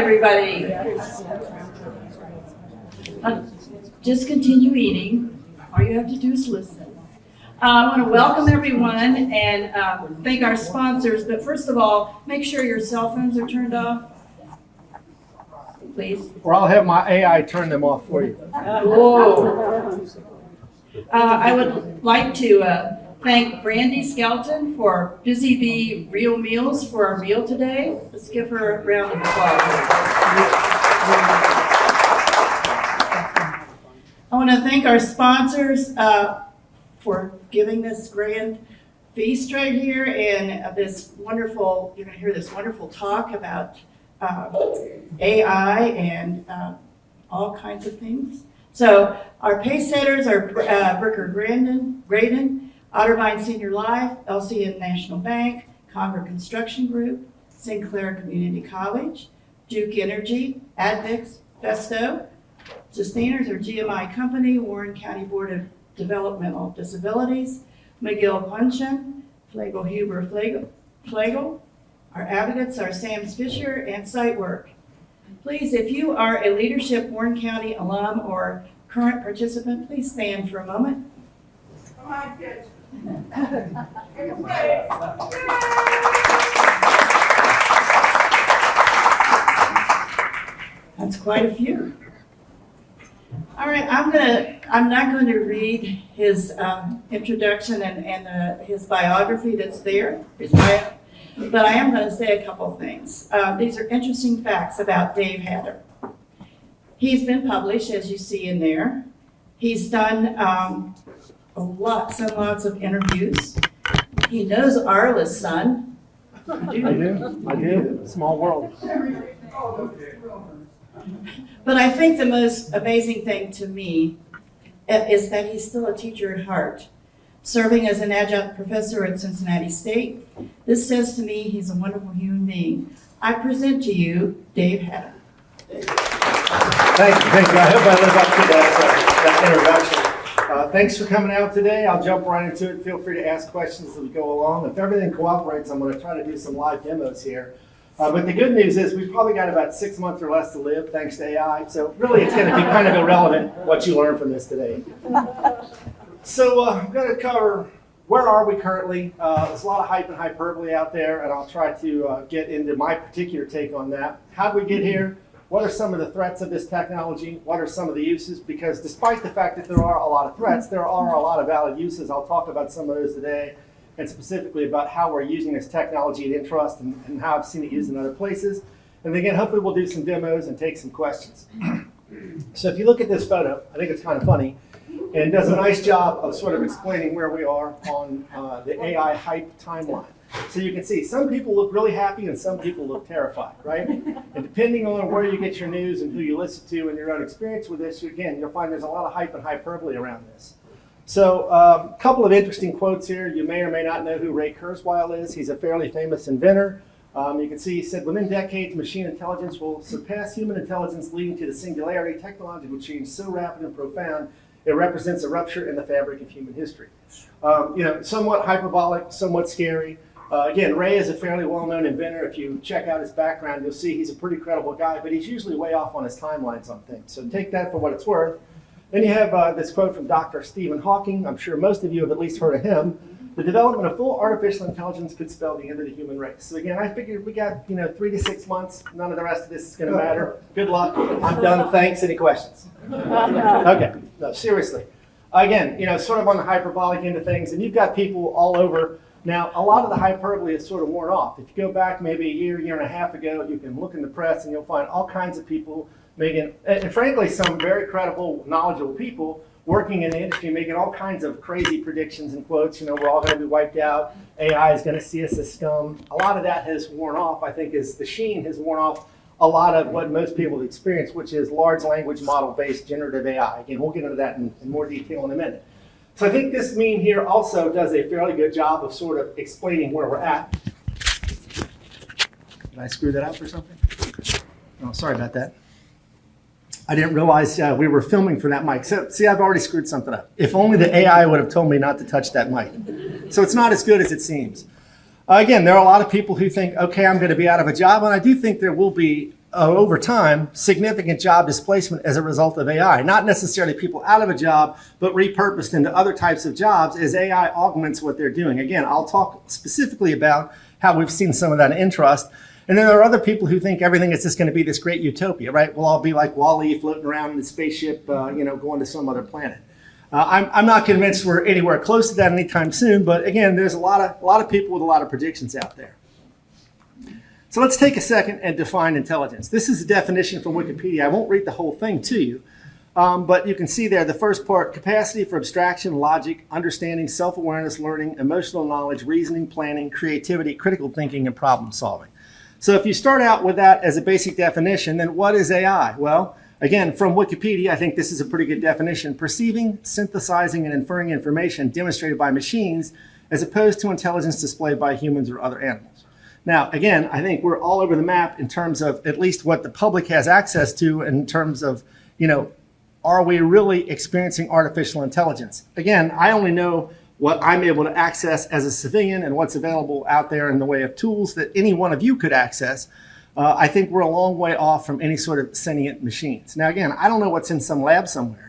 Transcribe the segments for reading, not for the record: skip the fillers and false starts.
everybody. Just continue eating. All you have to do is listen. I want to welcome everyone and thank our sponsors, but first of all, make sure your cell phones are turned off, please. Or I'll have my AI turn them off for you. Whoa. I would like to thank Brandy Skelton for Busy Bee Real Meals for our meal today. Let's give her a round of applause. I want to thank our sponsors for giving this grand feast right here and this wonderful, you're going to hear this wonderful talk about AI and all kinds of things. So our pace setters are Bricker Graydon, Otterbein Senior Life, LCN National Bank, Conger Construction Group, Sinclair Community College, Duke Energy, Advix, Festo. Sustainers are GMI Company, Warren County Board of Developmental Disabilities, McGill Puncheon, Flagel Huber Flagel. Our advocates are Sam's Fisher and Sightwork. Please, if you are a Leadership Warren County alum or current participant, please stand for a moment. Come on, kids. That's quite a few. All right, I'm not going to read his introduction and his biography that's there, his bio, but I am going to say a couple things. These are interesting facts about Dave Hatter. He's been published, as you see in there. He's done lots and lots of interviews. He knows Arla's son. I do. Small world. But I think the most amazing thing to me is that he's still a teacher at heart, serving as an adjunct professor at Cincinnati State. This says to me he's a wonderful human being. I present to you Dave Hatter. Thank you. I hope I live up to that introduction. Thanks for coming out today. I'll jump right into it. Feel free to ask questions as we go along. If everything cooperates, I'm going to try to do some live demos here. But the good news is we've probably got about 6 months or less to live thanks to AI. So really it's going to be kind of irrelevant what you learn from this today. So I'm going to cover where are we currently. There's a lot of hype and hyperbole out there, and I'll try to get into my particular take on that. How did we get here? What are some of the threats of this technology? What are some of the uses? Because despite the fact that there are a lot of threats, there are a lot of valid uses. I'll talk about some of those today, and specifically about how we're using this technology at Intrust and how I've seen it used in other places. And again, hopefully we'll do some demos and take some questions. So if you look at this photo, I think it's kind of funny, and it does a nice job of sort of explaining where we are on the AI hype timeline. So you can see some people look really happy and some people look terrified, right? And depending on where you get your news and who you listen to and your own experience with this, again, you'll find there's a lot of hype and hyperbole around this. So a couple of interesting quotes here. You may or may not know who Ray Kurzweil is. He's a fairly famous inventor. You can see he said, within decades, machine intelligence will surpass human intelligence, leading to the singularity. Technology will change so rapid and profound, it represents a rupture in the fabric of human history. Somewhat hyperbolic, somewhat scary. Again, Ray is a fairly well-known inventor. If you check out his background, you'll see he's a pretty credible guy, but he's usually way off on his timelines on things. So take that for what it's worth. Then you have this quote from Dr. Stephen Hawking. I'm sure most of you have at least heard of him. The development of full artificial intelligence could spell the end of the human race. So again, I figured we got 3 to 6 months. None of the rest of this is going to matter. Good luck. I'm done. Thanks. Any questions? Okay. No, seriously. Again, sort of on the hyperbolic end of things, and you've got people all over. Now, a lot of the hyperbole is sort of worn off. If you go back maybe a year and a half ago, you can look in the press and you'll find all kinds of people making, and frankly, some very credible, knowledgeable people working in the industry making all kinds of crazy predictions and quotes. We're all going to be wiped out. AI is going to see us as scum. A lot of that has worn off, I think, as the sheen has worn off a lot of what most people have experienced, which is large language model-based generative AI. Again, we'll get into that in more detail in a minute. So I think this meme here also does a fairly good job of sort of explaining where we're at. Did I screw that up or something? Oh, sorry about that. I didn't realize we were filming for that mic. So, see, I've already screwed something up. If only the AI would have told me not to touch that mic. So it's not as good as it seems. Again, there are a lot of people who think, okay, I'm going to be out of a job, and I do think there will be over time, significant job displacement as a result of AI. Not necessarily people out of a job, but repurposed into other types of jobs as AI augments what they're doing. Again, I'll talk specifically about how we've seen some of that in trust. And then there are other people who think everything is just going to be this great utopia, right? We'll all be like Wall-E floating around in a spaceship, going to some other planet. I'm not convinced we're anywhere close to that anytime soon, but again, there's a lot of people with a lot of predictions out there. So let's take a second and define intelligence. This is a definition from Wikipedia. I won't read the whole thing to you, but you can see there the first part: capacity for abstraction, logic, understanding, self-awareness, learning, emotional knowledge, reasoning, planning, creativity, critical thinking, and problem solving. So if you start out with that as a basic definition, then what is AI? Well, again, from Wikipedia, I think this is a pretty good definition: perceiving, synthesizing, and inferring information demonstrated by machines as opposed to intelligence displayed by humans or other animals. Now, again, I think we're all over the map in terms of at least what the public has access to in terms of, are we really experiencing artificial intelligence? Again, I only know what I'm able to access as a civilian and what's available out there in the way of tools that any one of you could access. I think we're a long way off from any sort of sentient machines. Now, again, I don't know what's in some lab somewhere.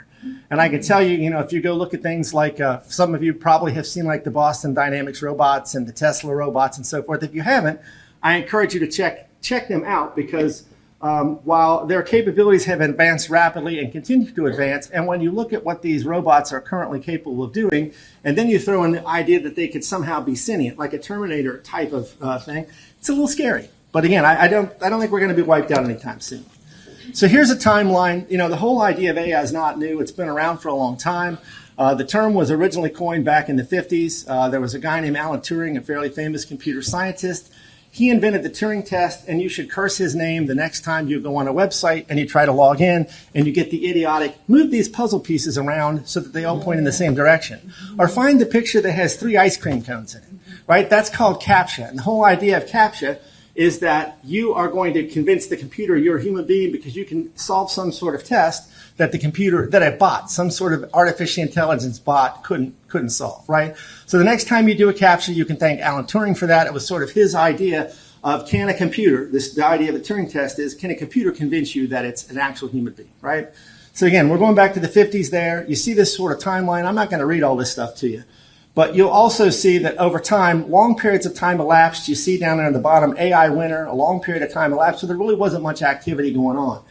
And I can tell you, if you go look at things like some of you probably have seen like the Boston Dynamics robots and the Tesla robots and so forth. If you haven't, I encourage you to check them out, because while their capabilities have advanced rapidly and continue to advance, and when you look at what these robots are currently capable of doing, and then you throw in the idea that they could somehow be sentient, like a Terminator type of thing, it's a little scary. But again, I don't think we're going to be wiped out anytime soon. So here's a timeline. The whole idea of AI is not new. It's been around for a long time. The term was originally coined back in the 50s. There was a guy named Alan Turing, a fairly famous computer scientist. He invented the Turing test, and you should curse his name the next time you go on a website and you try to log in and you get the idiotic, move these puzzle pieces around so that they all point in the same direction. Or find the picture that has 3 ice cream cones in it, right? That's called CAPTCHA. And the whole idea of CAPTCHA is that you are going to convince the computer you're a human being because you can solve some sort of test that that a bot, some sort of artificial intelligence bot couldn't solve, right? So the next time you do a CAPTCHA, you can thank Alan Turing for that. It was sort of his idea of the idea of a Turing test is, can a computer convince you that it's an actual human being, right? So again, we're going back to the 50s there. You see this sort of timeline. I'm not going to read all this stuff to you. But you'll also see that over time, long periods of time elapsed. You see down there at the bottom, AI winner, a long period of time elapsed. So there really wasn't much activity going on.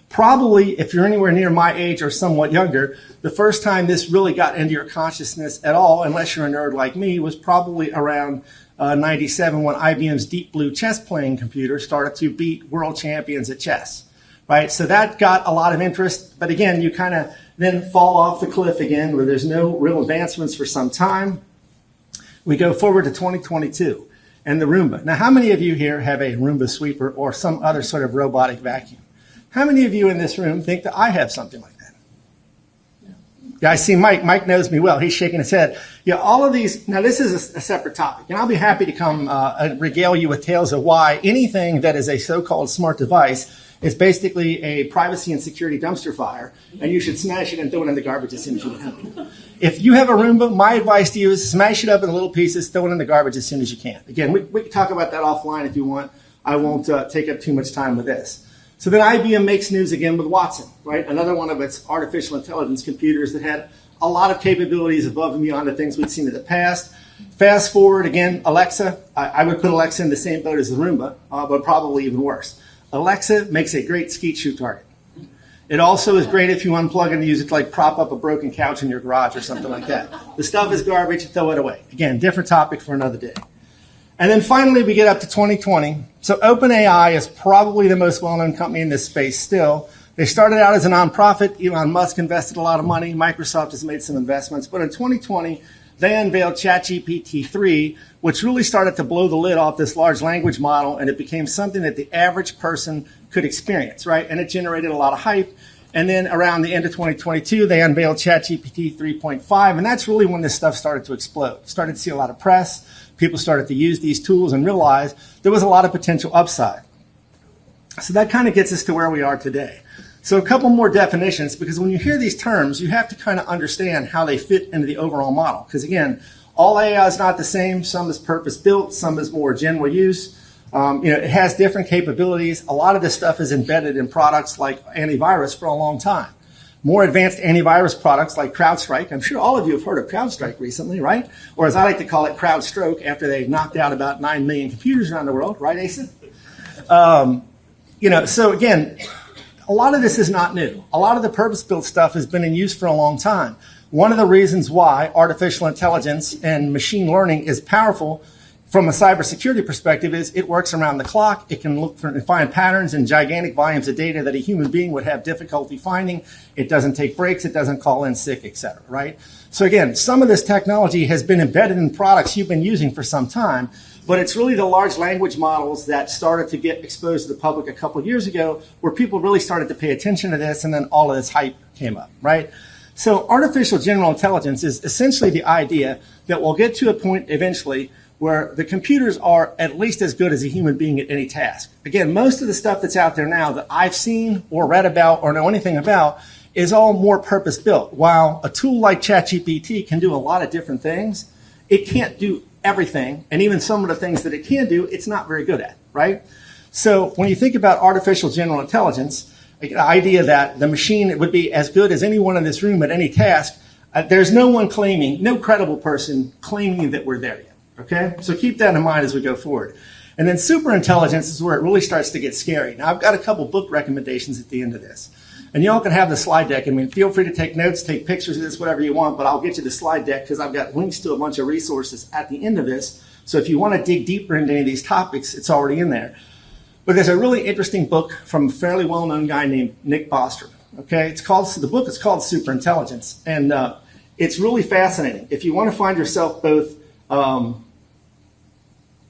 Probably, if you're anywhere near my age or somewhat younger, the first time this really got into your consciousness at all, unless you're a nerd like me, was probably around 97 when IBM's Deep Blue chess playing computer started to beat world champions at chess, right? So that got a lot of interest. But again, you kind of then fall off the cliff again, where there's no real advancements for some time. We go forward to 2022 and the Roomba. Now, how many of you here have a Roomba sweeper or some other sort of robotic vacuum? How many of you in this room think that I have something like that? Yeah, I see Mike. Mike knows me well. He's shaking his head. Yeah, all of these. Now, this is a separate topic, and I'll be happy to come regale you with tales of why anything that is a so-called smart device is basically a privacy and security dumpster fire, and you should smash it and throw it in the garbage as soon as you get home. If you have a Roomba, my advice to you is smash it up in little pieces, throw it in the garbage as soon as you can. Again, we can talk about that offline if you want. I won't take up too much time with this. So then IBM makes news again with Watson, right? Another one of its artificial intelligence computers that had a lot of capabilities above and beyond the things we'd seen in the past. Fast forward again, Alexa. I would put Alexa in the same boat as the Roomba, but probably even worse. Alexa makes a great skeet shoot target. It also is great if you unplug and use it to like prop up a broken couch in your garage or something like that. The stuff is garbage, throw it away. Again, different topic for another day. And then finally, we get up to 2020. So OpenAI is probably the most well-known company in this space still. They started out as a nonprofit. Elon Musk invested a lot of money. Microsoft has made some investments. But in 2020, they unveiled ChatGPT-3, which really started to blow the lid off this large language model, and it became something that the average person could experience, right? And it generated a lot of hype. And then around the end of 2022, they unveiled ChatGPT 3.5, and that's really when this stuff started to explode. Started to see a lot of press. People started to use these tools and realize there was a lot of potential upside. So that kind of gets us to where we are today. So a couple more definitions, because when you hear these terms, you have to kind of understand how they fit into the overall model. Because again, all AI is not the same. Some is purpose-built, some is more general use. It has different capabilities. A lot of this stuff is embedded in products like antivirus for a long time. More advanced antivirus products like CrowdStrike. I'm sure all of you have heard of CrowdStrike recently, right? Or as I like to call it, CrowdStroke, after they knocked out about 9 million computers around the world, right, Asa? So again, a lot of this is not new. A lot of the purpose-built stuff has been in use for a long time. One of the reasons why artificial intelligence and machine learning is powerful from a cybersecurity perspective is it works around the clock. It can look for and find patterns in gigantic volumes of data that a human being would have difficulty finding. It doesn't take breaks. It doesn't call in sick, et cetera, right? So again, some of this technology has been embedded in products you've been using for some time, but it's really the large language models that started to get exposed to the public a couple of years ago where people really started to pay attention to this, and then all of this hype came up, right? So artificial general intelligence is essentially the idea that we'll get to a point eventually where the computers are at least as good as a human being at any task. Again, most of the stuff that's out there now that I've seen or read about or know anything about is all more purpose-built. While a tool like ChatGPT can do a lot of different things, it can't do everything, and even some of the things that it can do, it's not very good at, right? So when you think about artificial general intelligence, the idea that the machine would be as good as anyone in this room at any task, there's no one claiming, no credible person claiming that we're there yet. Okay, so keep that in mind as we go forward. And then superintelligence is where it really starts to get scary. Now, I've got a couple book recommendations at the end of this. And y'all can have the slide deck. I mean, feel free to take notes, take pictures of this, whatever you want, but I'll get you the slide deck because I've got links to a bunch of resources at the end of this. So if you want to dig deeper into any of these topics, it's already in there. But there's a really interesting book from a fairly well-known guy named Nick Bostrom. Okay, the book is called Superintelligence, and it's really fascinating. If you want to find yourself both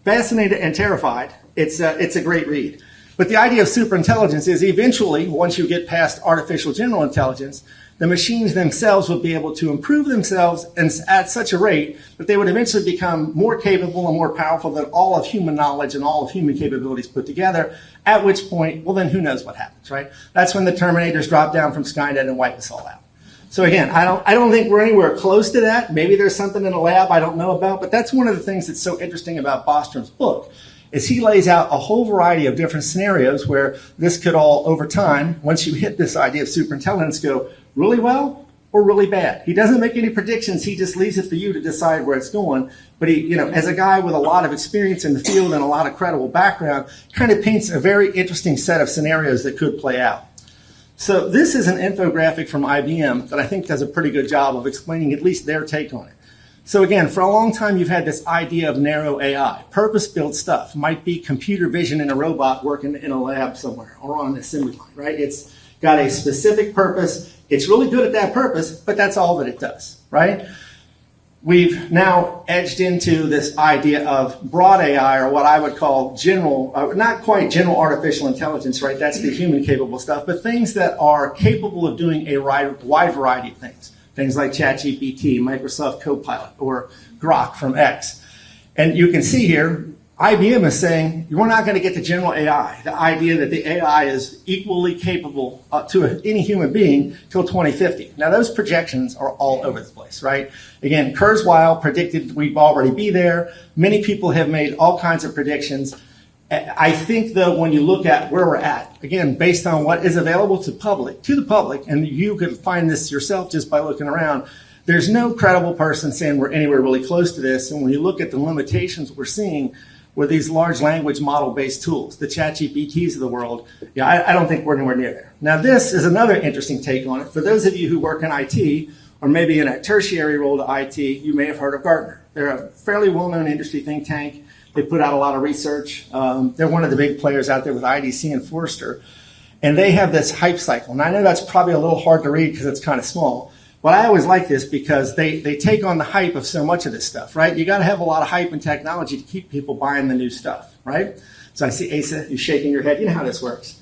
fascinated and terrified, it's a great read. But the idea of superintelligence is eventually, once you get past artificial general intelligence, the machines themselves would be able to improve themselves and at such a rate that they would eventually become more capable and more powerful than all of human knowledge and all of human capabilities put together, at which point, well, then who knows what happens, right? That's when the Terminators drop down from Skynet and wipe us all out. So again, I don't think we're anywhere close to that. Maybe there's something in a lab I don't know about, but that's one of the things that's so interesting about Bostrom's book, is he lays out a whole variety of different scenarios where this could all, over time, once you hit this idea of superintelligence, go really well or really bad. He doesn't make any predictions. He just leaves it for you to decide where it's going. But he, as a guy with a lot of experience in the field and a lot of credible background, kind of paints a very interesting set of scenarios that could play out. So this is an infographic from IBM that I think does a pretty good job of explaining at least their take on it. So again, for a long time, you've had this idea of narrow AI, purpose-built stuff. Might be computer vision in a robot working in a lab somewhere or on an assembly line, right? It's got a specific purpose. It's really good at that purpose, but that's all that it does, right? We've now edged into this idea of broad AI, or what I would call general, not quite general artificial intelligence, right? That's the human capable stuff, but things that are capable of doing a wide variety of things. Things like ChatGPT, Microsoft Copilot, or Grok from X. And you can see here, IBM is saying, we're not going to get to general AI, the idea that the AI is equally capable to any human being till 2050. Now, those projections are all over the place, right? Again, Kurzweil predicted we'd already be there. Many people have made all kinds of predictions. I think, though, when you look at where we're at, again, based on what is available to the public, and you could find this yourself just by looking around, there's no credible person saying we're anywhere really close to this. And when you look at the limitations we're seeing with these large language model-based tools, the ChatGPTs of the world, I don't think we're anywhere near there. Now, this is another interesting take on it. For those of you who work in IT, or maybe in a tertiary role to IT, you may have heard of Gartner. They're a fairly well-known industry think tank. They put out a lot of research. They're one of the big players out there with IDC and Forrester. And they have this hype cycle. And I know that's probably a little hard to read because it's kind of small. But I always like this because they take on the hype of so much of this stuff, right? You got to have a lot of hype and technology to keep people buying the new stuff, right? So I see Asa, you're shaking your head. You know how this works.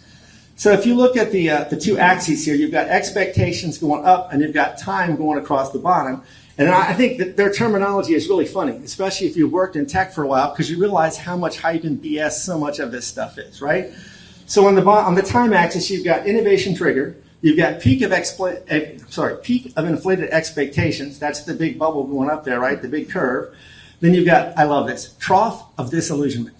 So if you look at the two axes here, you've got expectations going up and you've got time going across the bottom. And I think that their terminology is really funny, especially if you've worked in tech for a while, because you realize how much hype and BS so much of this stuff is, right? So on the time axis, you've got innovation trigger. You've got peak of inflated expectations. That's the big bubble going up there, right? The big curve. Then you've got, I love this, trough of disillusionment.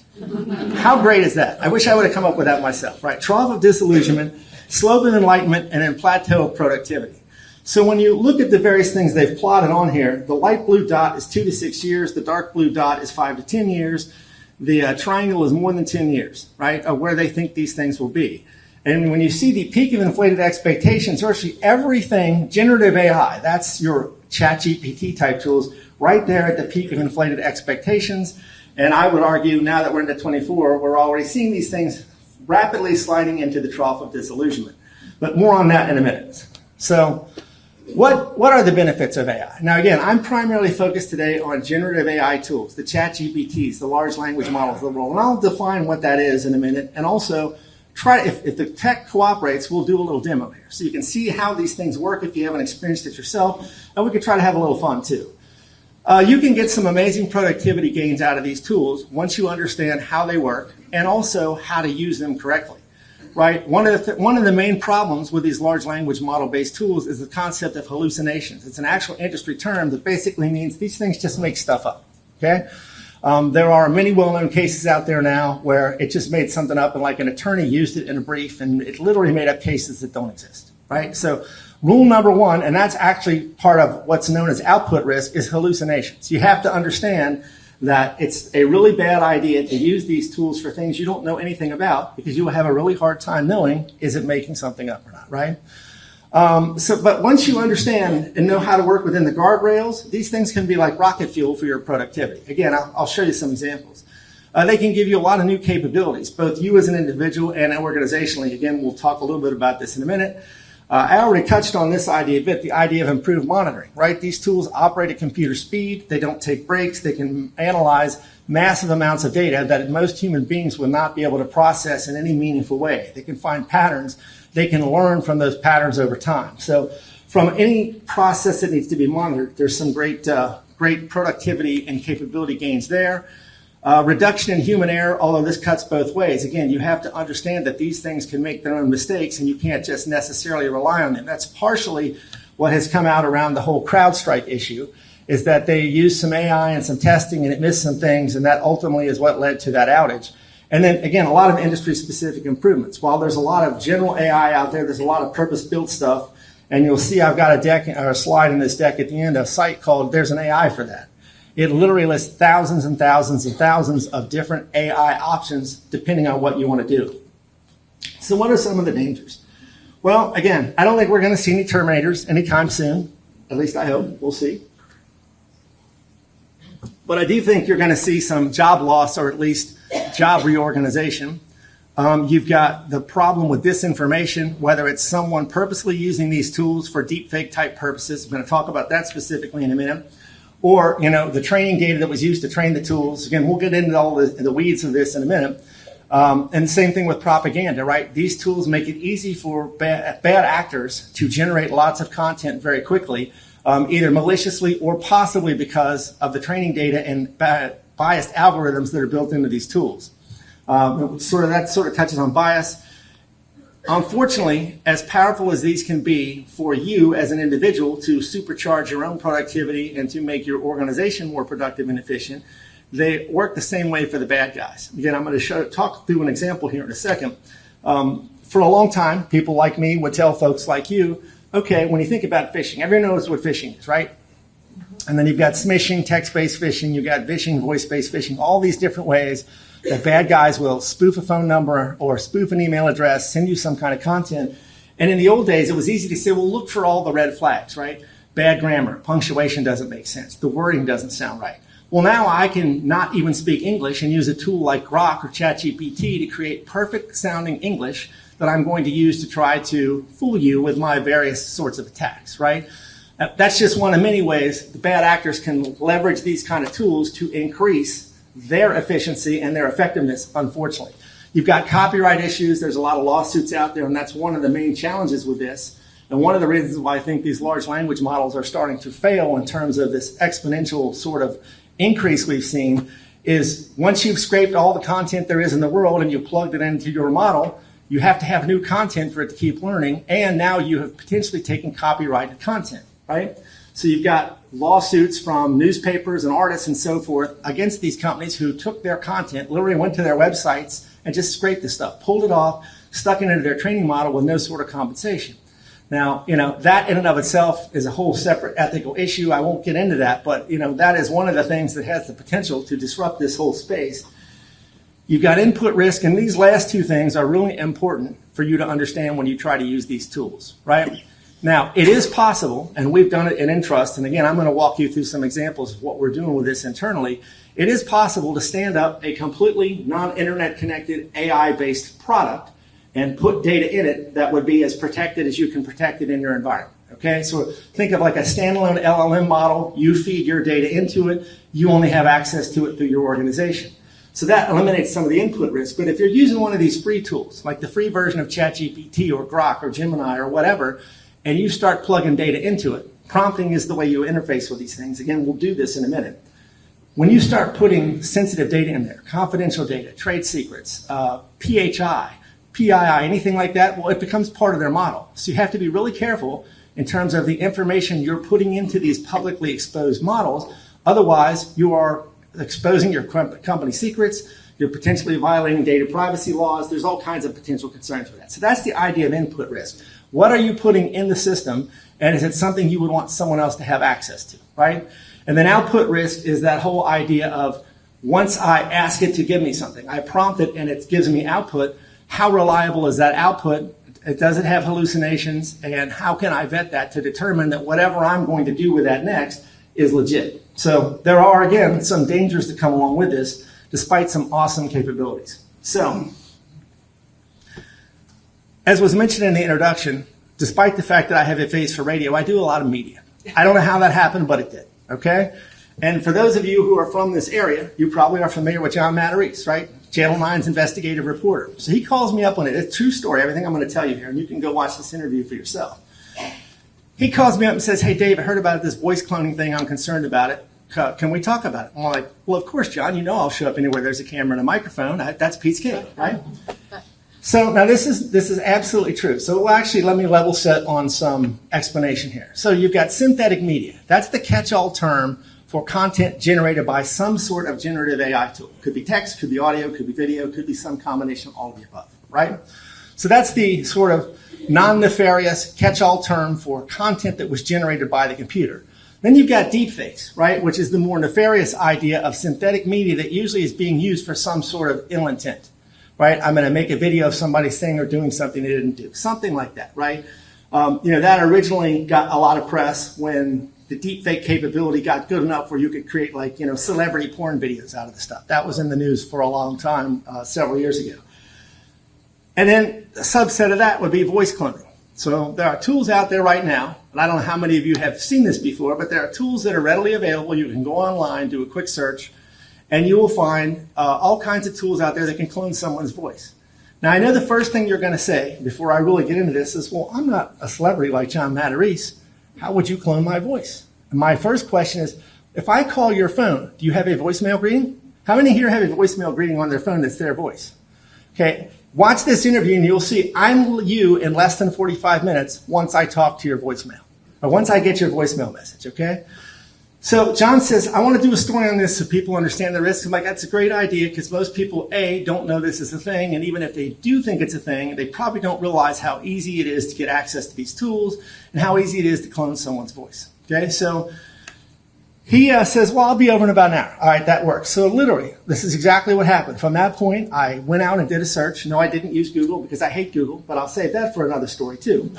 How great is that? I wish I would have come up with that myself, right? Trough of disillusionment, slope of enlightenment, and then plateau of productivity. So when you look at the various things they've plotted on here, the light blue dot is 2 to 6 years, the dark blue dot is 5 to 10 years, the triangle is more than 10 years, right, of where they think these things will be. And when you see the peak of inflated expectations, virtually everything, generative AI, that's your ChatGPT type tools, right there at the peak of inflated expectations. And I would argue now that we're into 24, we're already seeing these things rapidly sliding into the trough of disillusionment. But more on that in a minute. So what are the benefits of AI? Now, again, I'm primarily focused today on generative AI tools, the ChatGPTs, the large language models of the world. And I'll define what that is in a minute. And also, if the tech cooperates, we'll do a little demo here. So you can see how these things work if you haven't experienced it yourself. And we can try to have a little fun, too. You can get some amazing productivity gains out of these tools once you understand how they work and also how to use them correctly. Right? One of the main problems with these large language model-based tools is the concept of hallucinations. It's an actual industry term that basically means these things just make stuff up. Okay? There are many well-known cases out there now where it just made something up and like an attorney used it in a brief and it literally made up cases that don't exist. Right? So rule number one, and that's actually part of what's known as output risk, is hallucinations. You have to understand that it's a really bad idea to use these tools for things you don't know anything about because you will have a really hard time knowing, is it making something up or not, right? But once you understand and know how to work within the guardrails, these things can be like rocket fuel for your productivity. Again, I'll show you some examples. They can give you a lot of new capabilities, both you as an individual and organizationally. Again, we'll talk a little bit about this in a minute. I already touched on this idea a bit, the idea of improved monitoring, right? These tools operate at computer speed. They don't take breaks. They can analyze massive amounts of data that most human beings would not be able to process in any meaningful way. They can find patterns. They can learn from those patterns over time. So from any process that needs to be monitored, there's some great productivity and capability gains there. Reduction in human error, although this cuts both ways. Again, you have to understand that these things can make their own mistakes and you can't just necessarily rely on them. That's partially what has come out around the whole CrowdStrike issue, is that they used some AI and some testing and it missed some things, and that ultimately is what led to that outage. And then, again, a lot of industry-specific improvements. While there's a lot of general AI out there, there's a lot of purpose-built stuff, and you'll see I've got a slide in this deck at the end, a site called There's an AI for That. It literally lists thousands and thousands and thousands of different AI options depending on what you want to do. So what are some of the dangers? Well, again, I don't think we're going to see any Terminators anytime soon. At least I hope. We'll see. But I do think you're going to see some job loss or at least job reorganization. You've got the problem with disinformation, whether it's someone purposely using these tools for deepfake type purposes. I'm going to talk about that specifically in a minute. Or, the training data that was used to train the tools. Again, we'll get into all the weeds of this in a minute. And the same thing with propaganda, right? These tools make it easy for bad actors to generate lots of content very quickly, either maliciously or possibly because of the training data and biased algorithms that are built into these tools. That sort of touches on bias. Unfortunately, as powerful as these can be for you as an individual to supercharge your own productivity and to make your organization more productive and efficient, they work the same way for the bad guys. Again, I'm going to talk through an example here in a second. For a long time, people like me would tell folks like you, okay, when you think about phishing, everyone knows what phishing is, right? And then you've got smishing, text-based phishing, you've got vishing, voice-based phishing, all these different ways that bad guys will spoof a phone number or spoof an email address, send you some kind of content. And in the old days, it was easy to say, well, look for all the red flags, right? Bad grammar, punctuation doesn't make sense, the wording doesn't sound right. Well, now I can not even speak English and use a tool like Grok or ChatGPT to create perfect sounding English that I'm going to use to try to fool you with my various sorts of attacks, right? That's just one of many ways the bad actors can leverage these kind of tools to increase their efficiency and their effectiveness, unfortunately. You've got copyright issues. There's a lot of lawsuits out there, and that's one of the main challenges with this. And one of the reasons why I think these large language models are starting to fail in terms of this exponential sort of increase we've seen is once you've scraped all the content there is in the world and you plugged it into your model, you have to have new content for it to keep learning, and now you have potentially taken copyrighted content, right? So you've got lawsuits from newspapers and artists and so forth against these companies who took their content, literally went to their websites and just scraped the stuff, pulled it off, stuck it into their training model with no sort of compensation. Now, that in and of itself is a whole separate ethical issue. I won't get into that, but, that is one of the things that has the potential to disrupt this whole space. You've got input risk, and these last two things are really important for you to understand when you try to use these tools, right? Now, it is possible, and we've done it in Entrust, and again, I'm going to walk you through some examples of what we're doing with this internally. It is possible to stand up a completely non-internet connected AI-based product and put data in it that would be as protected as you can protect it in your environment. Okay, so think of like a standalone LLM model. You feed your data into it. You only have access to it through your organization. So that eliminates some of the input risk. But if you're using one of these free tools, like the free version of ChatGPT or Grok or Gemini or whatever, and you start plugging data into it, prompting is the way you interface with these things. Again, we'll do this in a minute. When you start putting sensitive data in there, confidential data, trade secrets, PHI, PII, anything like that, well, it becomes part of their model. So you have to be really careful in terms of the information you're putting into these publicly exposed models. Otherwise, you are exposing your company secrets. You're potentially violating data privacy laws. There's all kinds of potential concerns with that. So that's the idea of input risk. What are you putting in the system, and is it something you would want someone else to have access to, right? And then output risk is that whole idea of once I ask it to give me something, I prompt it and it gives me output. How reliable is that output? Does it have hallucinations? And how can I vet that to determine that whatever I'm going to do with that next is legit? So there are, again, some dangers that come along with this, despite some awesome capabilities. So, as was mentioned in the introduction, despite the fact that I have a face for radio, I do a lot of media. I don't know how that happened, but it did, okay? And for those of you who are from this area, you probably are familiar with John Matarese, right? Channel 9's investigative reporter. So he calls me up on it. It's a true story, everything I'm going to tell you here, and you can go watch this interview for yourself. He calls me up and says, hey, Dave, I heard about this voice cloning thing. I'm concerned about it. Can we talk about it? I'm like, well, of course, John. I'll show up anywhere there's a camera and a microphone. That's Pete's cake, right? So now this is absolutely true. So actually, let me level set on some explanation here. So you've got synthetic media. That's the catch-all term for content generated by some sort of generative AI tool. Could be text, could be audio, could be video, could be some combination of all of the above, right? So that's the sort of non-nefarious catch-all term for content that was generated by the computer. Then you've got deepfakes, right, which is the more nefarious idea of synthetic media that usually is being used for some sort of ill intent, right? I'm going to make a video of somebody saying or doing something they didn't do, something like that, right? That originally got a lot of press when the deepfake capability got good enough where you could create celebrity porn videos out of the stuff. That was in the news for a long time, several years ago. And then a subset of that would be voice cloning. So there are tools out there right now, and I don't know how many of you have seen this before, but there are tools that are readily available. You can go online, do a quick search, and you will find all kinds of tools out there that can clone someone's voice. Now, I know the first thing you're going to say before I really get into this is, well, I'm not a celebrity like John Matarese. How would you clone my voice? And my first question is, if I call your phone, do you have a voicemail greeting? How many here have a voicemail greeting on their phone that's their voice? Okay, watch this interview and you'll see I'm you in less than 45 minutes once I talk to your voicemail, or once I get your voicemail message, okay? So John says, I want to do a story on this so people understand the risks. I'm like, that's a great idea because most people, A, don't know this is a thing, and even if they do think it's a thing, they probably don't realize how easy it is to get access to these tools and how easy it is to clone someone's voice, okay? So he says, well, I'll be over in about an hour. All right, that works. So literally, this is exactly what happened. From that point, I went out and did a search. No, I didn't use Google because I hate Google, but I'll save that for another story too.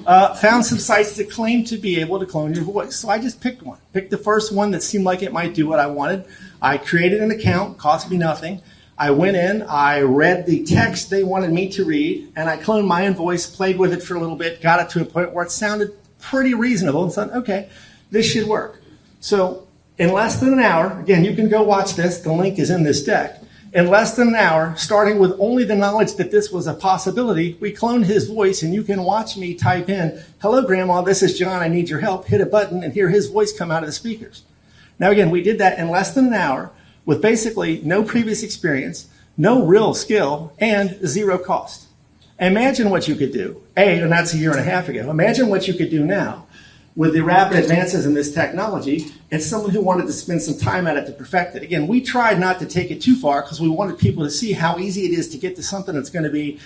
Found some sites that claim to be able to clone your voice. So I just picked one. Picked the first one that seemed like it might do what I wanted. I created an account, cost me nothing. I went in, I read the text they wanted me to read, and I cloned my own voice, played with it for a little bit, got it to a point where it sounded pretty reasonable, and thought, okay, this should work. So in less than an hour, again, you can go watch this. The link is in this deck. In less than an hour, starting with only the knowledge that this was a possibility, we cloned his voice, and you can watch me type in, hello, Grandma, this is John, I need your help, hit a button, and hear his voice come out of the speakers. Now, again, we did that in less than an hour with basically no previous experience, no real skill, and zero cost. Imagine what you could do. And that's a year and a half ago. Imagine what you could do now. with the rapid advances in this technology, and someone who wanted to spend some time at it to perfect it. Again, we tried not to take it too far because we wanted people to see how easy it is to get to something that's going to be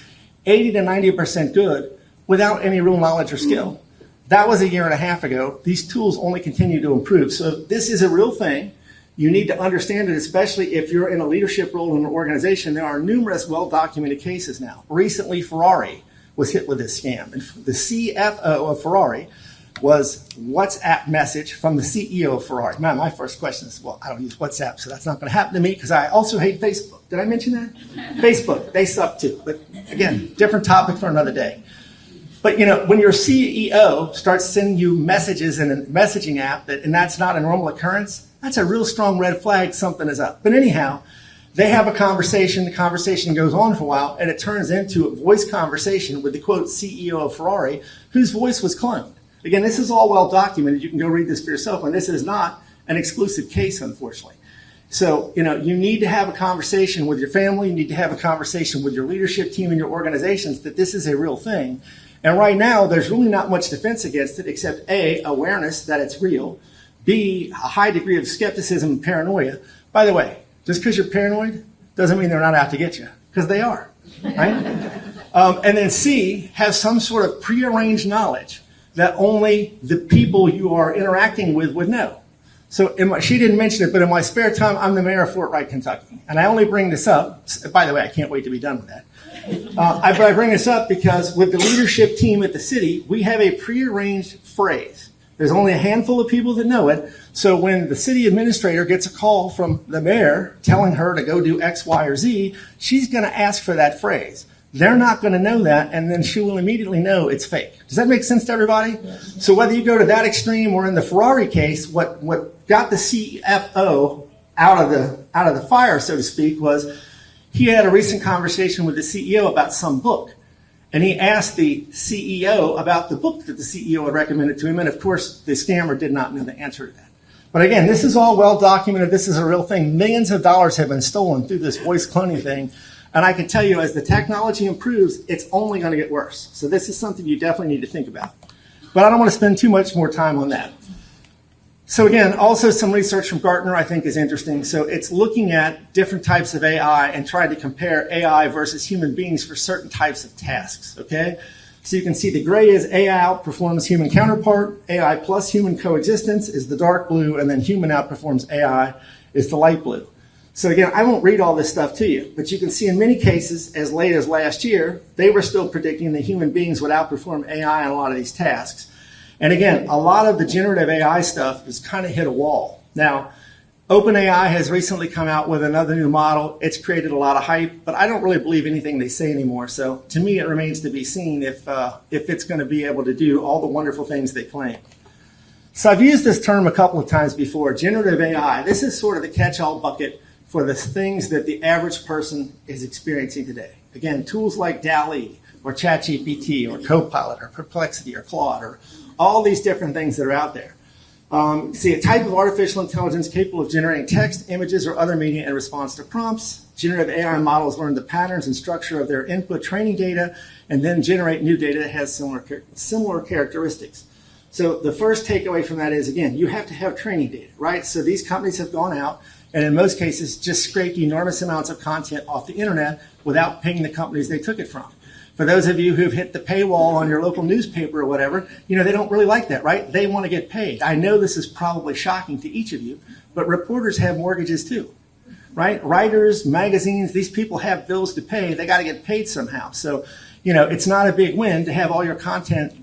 80 to 90% good without any real knowledge or skill. That was a year and a half ago. These tools only continue to improve. So this is a real thing. You need to understand it, especially if you're in a leadership role in an organization. There are numerous well-documented cases now. Recently, Ferrari was hit with this scam. And the CFO of Ferrari was WhatsApp message from the CEO of Ferrari. Man, my first question is, well, I don't use WhatsApp, so that's not going to happen to me because I also hate Facebook. Did I mention that? Facebook, they suck too. But again, different topic for another day. But when your CEO starts sending you messages in a messaging app and that's not a normal occurrence, that's a real strong red flag, something is up. But anyhow, they have a conversation, the conversation goes on for a while, and it turns into a voice conversation with the quote CEO of Ferrari, whose voice was cloned. Again, this is all well documented. You can go read this for yourself, and this is not an exclusive case, unfortunately. So, you need to have a conversation with your family. You need to have a conversation with your leadership team and your organizations that this is a real thing. And right now, there's really not much defense against it except A, awareness that it's real, B, a high degree of skepticism and paranoia. By the way, just because you're paranoid doesn't mean they're not out to get you, because they are, right? And then C, have some sort of prearranged knowledge that only the people you are interacting with would know. So she didn't mention it, but in my spare time, I'm the mayor of Fort Wright, Kentucky. And I only bring this up, by the way, I can't wait to be done with that. But I bring this up because with the leadership team at the city, we have a prearranged phrase. There's only a handful of people that know it. So when the city administrator gets a call from the mayor telling her to go do X, Y, or Z, she's going to ask for that phrase. They're not going to know that, and then she will immediately know it's fake. Does that make sense to everybody? Yes. So whether you go to that extreme or in the Ferrari case, what got the CFO out of the fire, so to speak, was he had a recent conversation with the CEO about some book. And he asked the CEO about the book that the CEO had recommended to him. And of course, the scammer did not know the answer to that. But again, this is all well documented. This is a real thing. Millions of dollars have been stolen through this voice cloning thing. And I can tell you, as the technology improves, it's only going to get worse. So this is something you definitely need to think about. But I don't want to spend too much more time on that. So again, also some research from Gartner I think is interesting. So it's looking at different types of AI and trying to compare AI versus human beings for certain types of tasks, okay? So you can see the gray is AI outperforms human counterpart, AI plus human coexistence is the dark blue, and then human outperforms AI is the light blue. So again, I won't read all this stuff to you, but you can see in many cases, as late as last year, they were still predicting that human beings would outperform AI on a lot of these tasks. And again, a lot of the generative AI stuff has kind of hit a wall. Now, OpenAI has recently come out with another new model. It's created a lot of hype, but I don't really believe anything they say anymore. So to me, it remains to be seen if it's going to be able to do all the wonderful things they claim. So I've used this term a couple of times before, generative AI. This is sort of the catch-all bucket for the things that the average person is experiencing today. Again, tools like DALL-E or ChatGPT or Copilot or Perplexity or Claude or all these different things that are out there. See, a type of artificial intelligence capable of generating text, images, or other media in response to prompts. Generative AI models learn the patterns and structure of their input training data and then generate new data that has similar characteristics. So the first takeaway from that is, again, you have to have training data, right? So these companies have gone out and in most cases just scraped enormous amounts of content off the internet without paying the companies they took it from. For those of you who've hit the paywall on your local newspaper or whatever, they don't really like that, right? They want to get paid. I know this is probably shocking to each of you, but reporters have mortgages too, right? Writers, magazines, these people have bills to pay. They got to get paid somehow. So, it's not a big win to have all your content,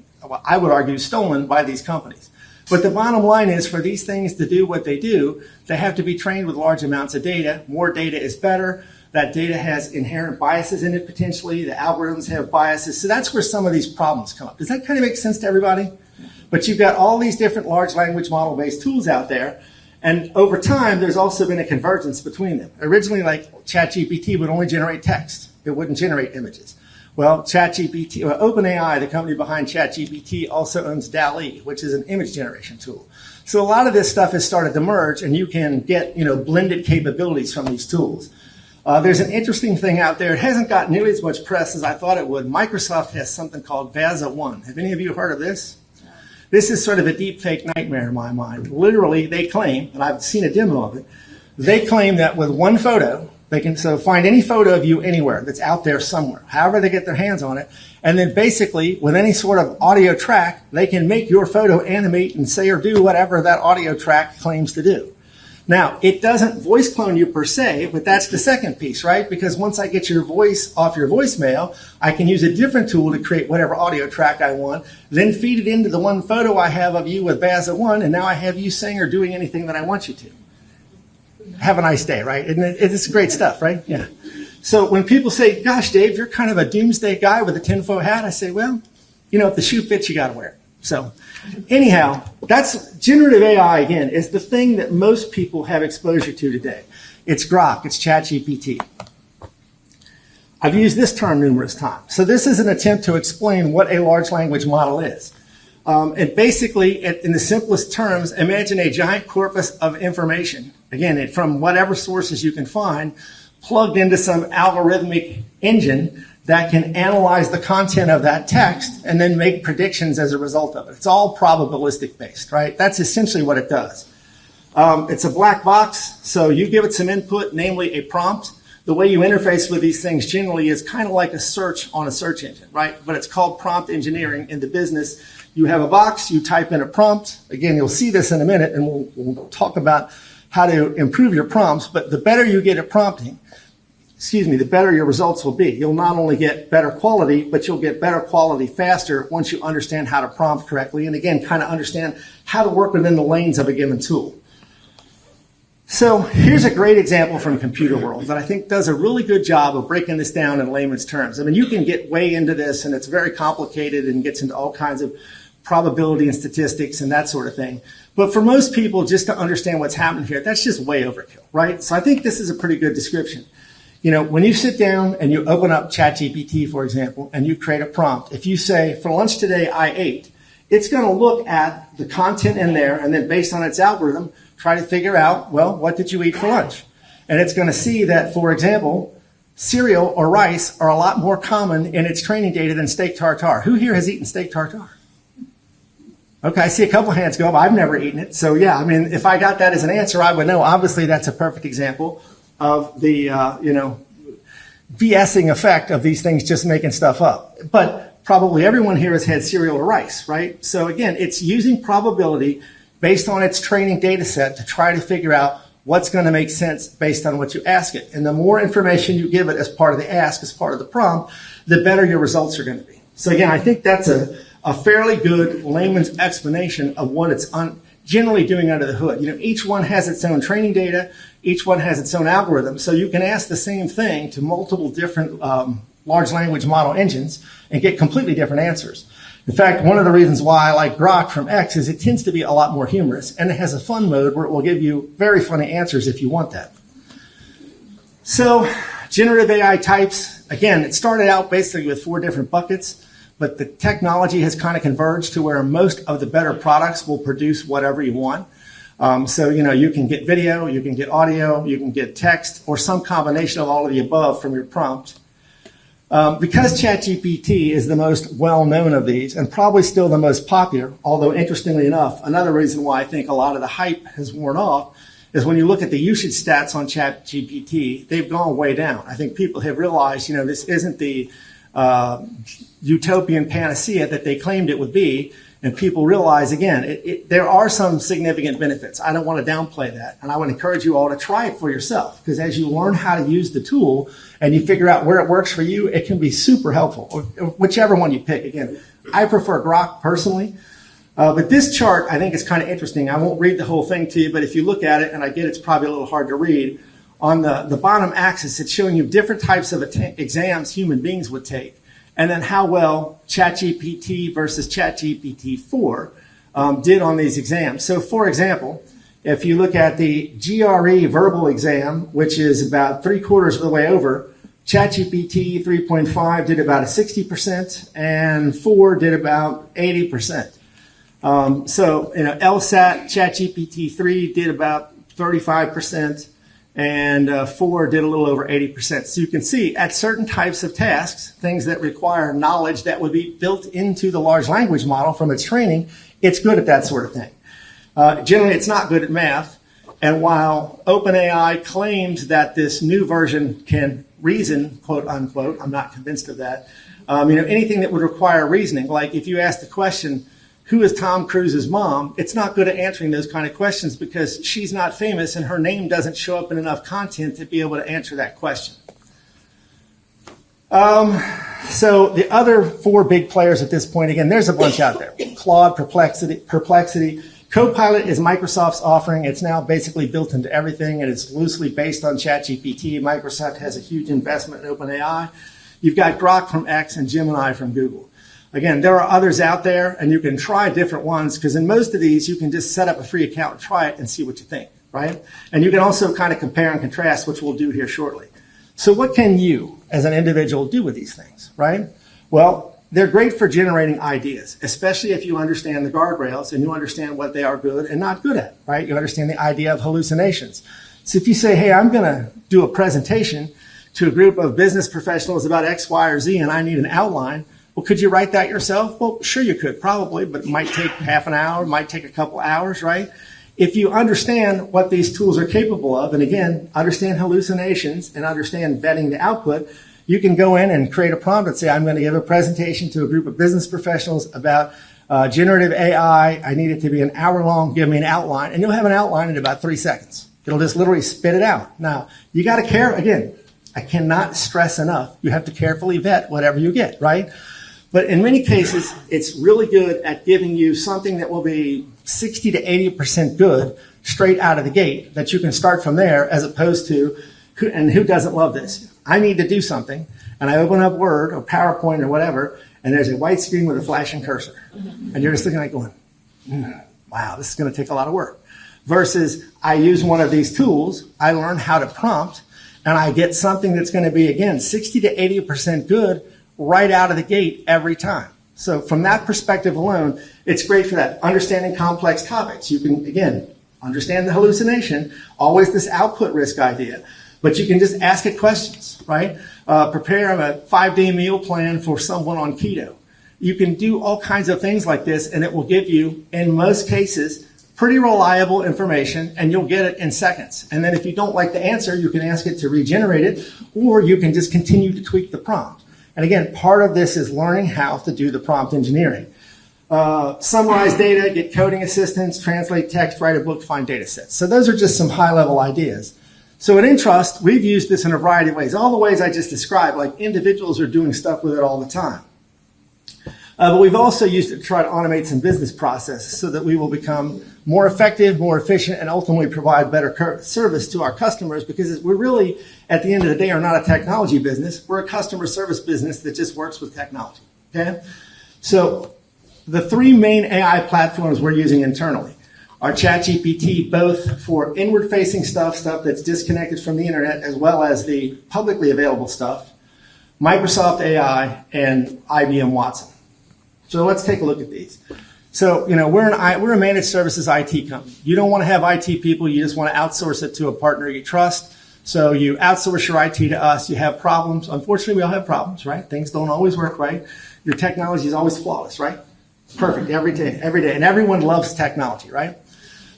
I would argue, stolen by these companies. But the bottom line is for these things to do what they do, they have to be trained with large amounts of data. More data is better. That data has inherent biases in it potentially. The algorithms have biases. So that's where some of these problems come up. Does that kind of make sense to everybody? But you've got all these different large language model-based tools out there. And over time, there's also been a convergence between them. Originally, like ChatGPT would only generate text. It wouldn't generate images. Well, OpenAI, the company behind ChatGPT, also owns DALL-E, which is an image generation tool. So a lot of this stuff has started to merge, and you can get blended capabilities from these tools. There's an interesting thing out there. It hasn't got nearly as much press as I thought it would. Microsoft has something called VASA 1. Have any of you heard of this? This is sort of a deep fake nightmare in my mind. Literally, they claim, and I've seen a demo of it, they claim that with one photo, they can find any photo of you anywhere that's out there somewhere, however they get their hands on it. And then basically, with any sort of audio track, they can make your photo animate and say or do whatever that audio track claims to do. Now, it doesn't voice clone you per se, but that's the second piece, right? Because once I get your voice off your voicemail, I can use a different tool to create whatever audio track I want, then feed it into the one photo I have of you with Baza 1, and now I have you saying or doing anything that I want you to. Have a nice day, right? It's great stuff, right? Yeah. So when people say, gosh, Dave, you're kind of a doomsday guy with a tinfoil hat, I say, well, if the shoe fits, you got to wear it. So anyhow, that's generative AI, again, is the thing that most people have exposure to today. It's Grok, it's ChatGPT. I've used this term numerous times. So this is an attempt to explain what a large language model is. And basically, in the simplest terms, imagine a giant corpus of information, again, from whatever sources you can find, plugged into some algorithmic engine that can analyze the content of that text and then make predictions as a result of it. It's all probabilistic based, right? That's essentially what it does. It's a black box, so you give it some input, namely a prompt. The way you interface with these things generally is kind of like a search on a search engine, right? But it's called prompt engineering in the business. You have a box, you type in a prompt. Again, you'll see this in a minute, and we'll talk about how to improve your prompts. But the better you get at prompting, the better your results will be. You'll not only get better quality, but you'll get better quality faster once you understand how to prompt correctly. And again, kind of understand how to work within the lanes of a given tool. So here's a great example from computer world that I think does a really good job of breaking this down in layman's terms. I mean, you can get way into this, and it's very complicated and gets into all kinds of probability and statistics and that sort of thing. But for most people, just to understand what's happening here, that's just way overkill, right? So I think this is a pretty good description. When you sit down and you open up ChatGPT, for example, and you create a prompt, if you say, for lunch today, I ate, it's going to look at the content in there and then based on its algorithm, try to figure out, well, what did you eat for lunch? And it's going to see that, for example, cereal or rice are a lot more common in its training data than steak tartare. Who here has eaten steak tartare? Okay, I see a couple hands go up. I've never eaten it. So yeah, I mean, if I got that as an answer, I would know. Obviously, that's a perfect example of the, BSing effect of these things just making stuff up. But probably everyone here has had cereal or rice, right? So again, it's using probability based on its training data set to try to figure out what's going to make sense based on what you ask it. And the more information you give it as part of the ask, as part of the prompt, the better your results are going to be. So again, I think that's a fairly good layman's explanation of what it's generally doing under the hood. Each one has its own training data. Each one has its own algorithm. So you can ask the same thing to multiple different large language model engines and get completely different answers. In fact, one of the reasons why I like Grok from X is it tends to be a lot more humorous, and it has a fun mode where it will give you very funny answers if you want that. So generative AI types, again, it started out basically with 4 different buckets, but the technology has kind of converged to where most of the better products will produce whatever you want. So, you can get video, you can get audio, you can get text, or some combination of all of the above from your prompt. Because ChatGPT is the most well-known of these and probably still the most popular, although interestingly enough, another reason why I think a lot of the hype has worn off is when you look at the usage stats on ChatGPT, they've gone way down. I think people have realized, this isn't the utopian panacea that they claimed it would be. And people realize, again, there are some significant benefits. I don't want to downplay that. And I would encourage you all to try it for yourself, because as you learn how to use the tool and you figure out where it works for you, it can be super helpful, or whichever one you pick. Again, I prefer Grok personally. But this chart, I think, is kind of interesting. I won't read the whole thing to you, but if you look at it, and I get it's probably a little hard to read, on the bottom axis, it's showing you different types of exams human beings would take, and then how well ChatGPT versus ChatGPT-4 did on these exams. So, for example, if you look at the GRE verbal exam, which is about 3/4 of the way over, ChatGPT 3.5 did about a 60%, and 4 did about 80%. LSAT, ChatGPT 3 did about 35%, and 4 did a little over 80%. So you can see at certain types of tasks, things that require knowledge that would be built into the large language model from its training, it's good at that sort of thing. Generally, it's not good at math. And while OpenAI claims that this new version can reason, quote unquote, I'm not convinced of that. Anything that would require reasoning, like if you ask the question, who is Tom Cruise's mom? It's not good at answering those kind of questions because she's not famous and her name doesn't show up in enough content to be able to answer that question. So the other 4 big players at this point, again, there's a bunch out there. Claude, Perplexity. Copilot is Microsoft's offering. It's now basically built into everything, and it's loosely based on ChatGPT. Microsoft has a huge investment in OpenAI. You've got Grok from X and Gemini from Google. Again, there are others out there, and you can try different ones, because in most of these, you can just set up a free account and try it and see what you think, right? And you can also kind of compare and contrast, which we'll do here shortly. So what can you, as an individual, do with these things, right? Well, they're great for generating ideas, especially if you understand the guardrails and you understand what they are good and not good at, right? You understand the idea of hallucinations. So if you say, hey, I'm going to do a presentation to a group of business professionals about X, Y, or Z, and I need an outline, well, could you write that yourself? Well, sure you could, probably, but it might take half an hour, it might take a couple hours, right? If you understand what these tools are capable of, and again, understand hallucinations and understand vetting the output, you can go in and create a prompt and say, I'm going to give a presentation to a group of business professionals about generative AI. I need it to be an hour long. Give me an outline. And you'll have an outline in about 3 seconds. It'll just literally spit it out. Now, you got to care. Again, I cannot stress enough. You have to carefully vet whatever you get, right? But in many cases, it's really good at giving you something that will be 60 to 80% good straight out of the gate, that you can start from there, as opposed to, who doesn't love this? I need to do something, and I open up Word or PowerPoint or whatever, and there's a white screen with a flashing cursor. And you're just looking like going, wow, this is going to take a lot of work. Versus I use one of these tools, I learn how to prompt, and I get something that's going to be, again, 60 to 80% good right out of the gate every time. So from that perspective alone, it's great for that. Understanding complex topics. You can, again, understand the hallucination, always this output risk idea. But you can just ask it questions, right? Prepare a 5-day meal plan for someone on keto. You can do all kinds of things like this, and it will give you, in most cases, pretty reliable information, and you'll get it in seconds. And then if you don't like the answer, you can ask it to regenerate it, or you can just continue to tweak the prompt. And again, part of this is learning how to do the prompt engineering. Summarize data, get coding assistance, translate text, write a book, find data sets. So those are just some high-level ideas. So at Intrust, we've used this in a variety of ways. All the ways I just described, like individuals are doing stuff with it all the time. But we've also used it to try to automate some business processes so that we will become more effective, more efficient, and ultimately provide better service to our customers, because we're really, at the end of the day, are not a technology business. We're a customer service business that just works with technology, okay? So the 3 main AI platforms we're using internally are ChatGPT, both for inward-facing stuff that's disconnected from the internet, as well as the publicly available stuff, Microsoft AI, and IBM Watson. So let's take a look at these. So, we're a managed services IT company. You don't want to have IT people. You just want to outsource it to a partner you trust. So you outsource your IT to us. You have problems. Unfortunately, we all have problems, right? Things don't always work right. Your technology is always flawless, right? Perfect every day. And everyone loves technology, right?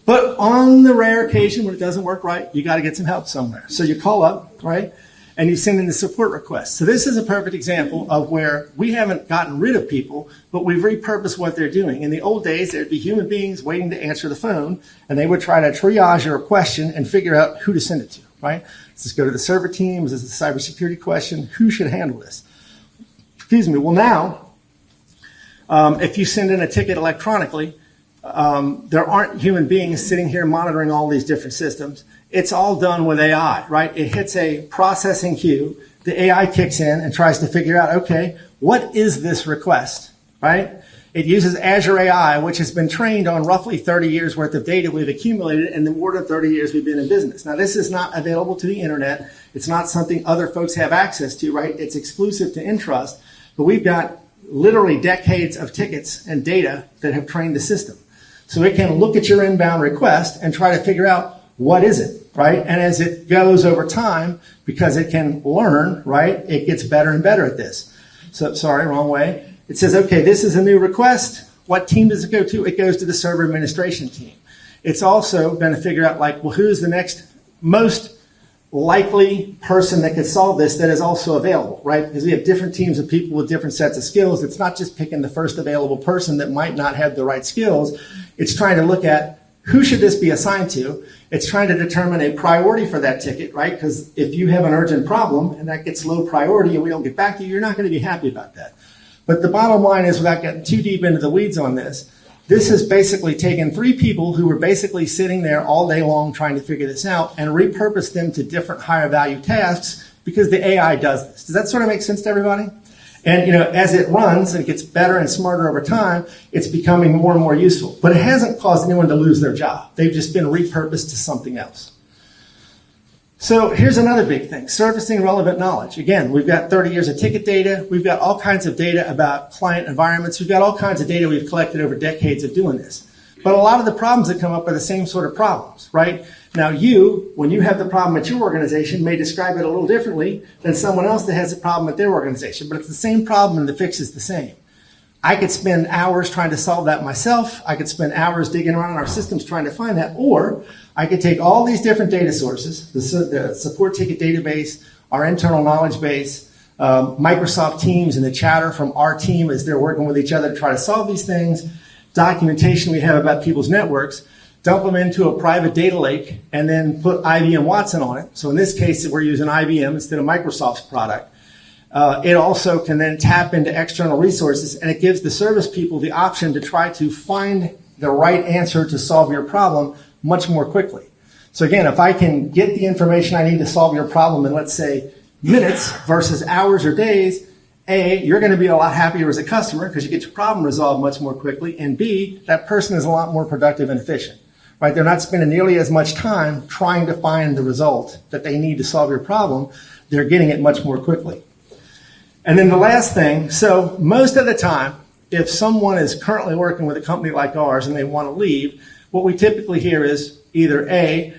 But on the rare occasion when it doesn't work right, you got to get some help somewhere. So you call up, right? And you send in the support request. So this is a perfect example of where we haven't gotten rid of people, but we've repurposed what they're doing. In the old days, there'd be human beings waiting to answer the phone, and they would try to triage your question and figure out who to send it to, right? Does this go to the server team? Is this a cybersecurity question? Who should handle this? Excuse me. Well, now, if you send in a ticket electronically, there aren't human beings sitting here monitoring all these different systems. It's all done with AI, right? It hits a processing queue. The AI kicks in and tries to figure out, okay, what is this request, right? It uses Azure AI, which has been trained on roughly 30 years worth of data we've accumulated in the more than 30 years we've been in business. Now, this is not available to the internet. It's not something other folks have access to, right? It's exclusive to Intrust, but we've got literally decades of tickets and data that have trained the system. So it can look at your inbound request and try to figure out, what is it? right? And as it goes over time, because it can learn, right, it gets better and better at this. So, sorry, wrong way. It says, okay, this is a new request. What team does it go to? It goes to the server administration team. It's also going to figure out, like, well, who's the next most likely person that could solve this that is also available, right? Because we have different teams of people with different sets of skills. It's not just picking the first available person that might not have the right skills. It's trying to look at who should this be assigned to. It's trying to determine a priority for that ticket, right? Because if you have an urgent problem and that gets low priority and we don't get back to you, you're not going to be happy about that. But the bottom line is, without getting too deep into the weeds on this, this has basically taken 3 people who were basically sitting there all day long trying to figure this out and repurposed them to different higher value tasks because the AI does this. Does that sort of make sense to everybody? And, as it runs and it gets better and smarter over time, it's becoming more and more useful. But it hasn't caused anyone to lose their job. They've just been repurposed to something else. So here's another big thing, surfacing relevant knowledge. Again, we've got 30 years of ticket data. We've got all kinds of data about client environments. We've got all kinds of data we've collected over decades of doing this. But a lot of the problems that come up are the same sort of problems, right? Now when you have the problem at your organization, may describe it a little differently than someone else that has a problem at their organization. But it's the same problem and the fix is the same. I could spend hours trying to solve that myself. I could spend hours digging around in our systems trying to find that. Or I could take all these different data sources, the support ticket database, our internal knowledge base, Microsoft Teams and the chatter from our team as they're working with each other to try to solve these things, documentation we have about people's networks, dump them into a private data lake, and then put IBM Watson on it. So in this case, we're using IBM instead of Microsoft's product. It also can then tap into external resources, and it gives the service people the option to try to find the right answer to solve your problem much more quickly. So again, if I can get the information I need to solve your problem in, let's say, minutes versus hours or days, A, you're going to be a lot happier as a customer because you get your problem resolved much more quickly, and B, that person is a lot more productive and efficient. Right? They're not spending nearly as much time trying to find the result that they need to solve your problem. They're getting it much more quickly. And then the last thing, so most of the time, if someone is currently working with a company like ours and they want to leave, what we typically hear is either A,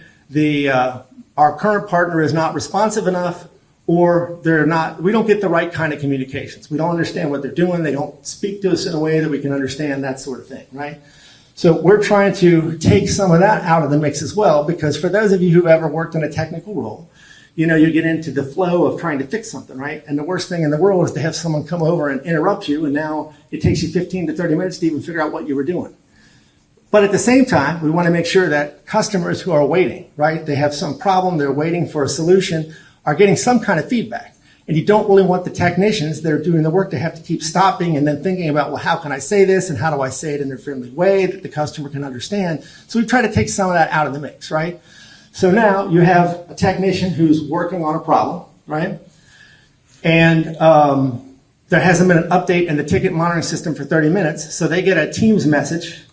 our current partner is not responsive enough, or we don't get the right kind of communications. We don't understand what they're doing. They don't speak to us in a way that we can understand, that sort of thing, right? So we're trying to take some of that out of the mix as well, because for those of you who've ever worked in a technical role, you get into the flow of trying to fix something, right? And the worst thing in the world is to have someone come over and interrupt you, and now it takes you 15 to 30 minutes to even figure out what you were doing. But at the same time, we want to make sure that customers who are waiting, right, they have some problem, they're waiting for a solution, are getting some kind of feedback. And you don't really want the technicians that are doing the work to have to keep stopping and then thinking about, well, how can I say this and how do I say it in a friendly way that the customer can understand? So we try to take some of that out of the mix, right? So now you have a technician who's working on a problem, right? And there hasn't been an update in the ticket monitoring system for 30 minutes. So they get a Teams message,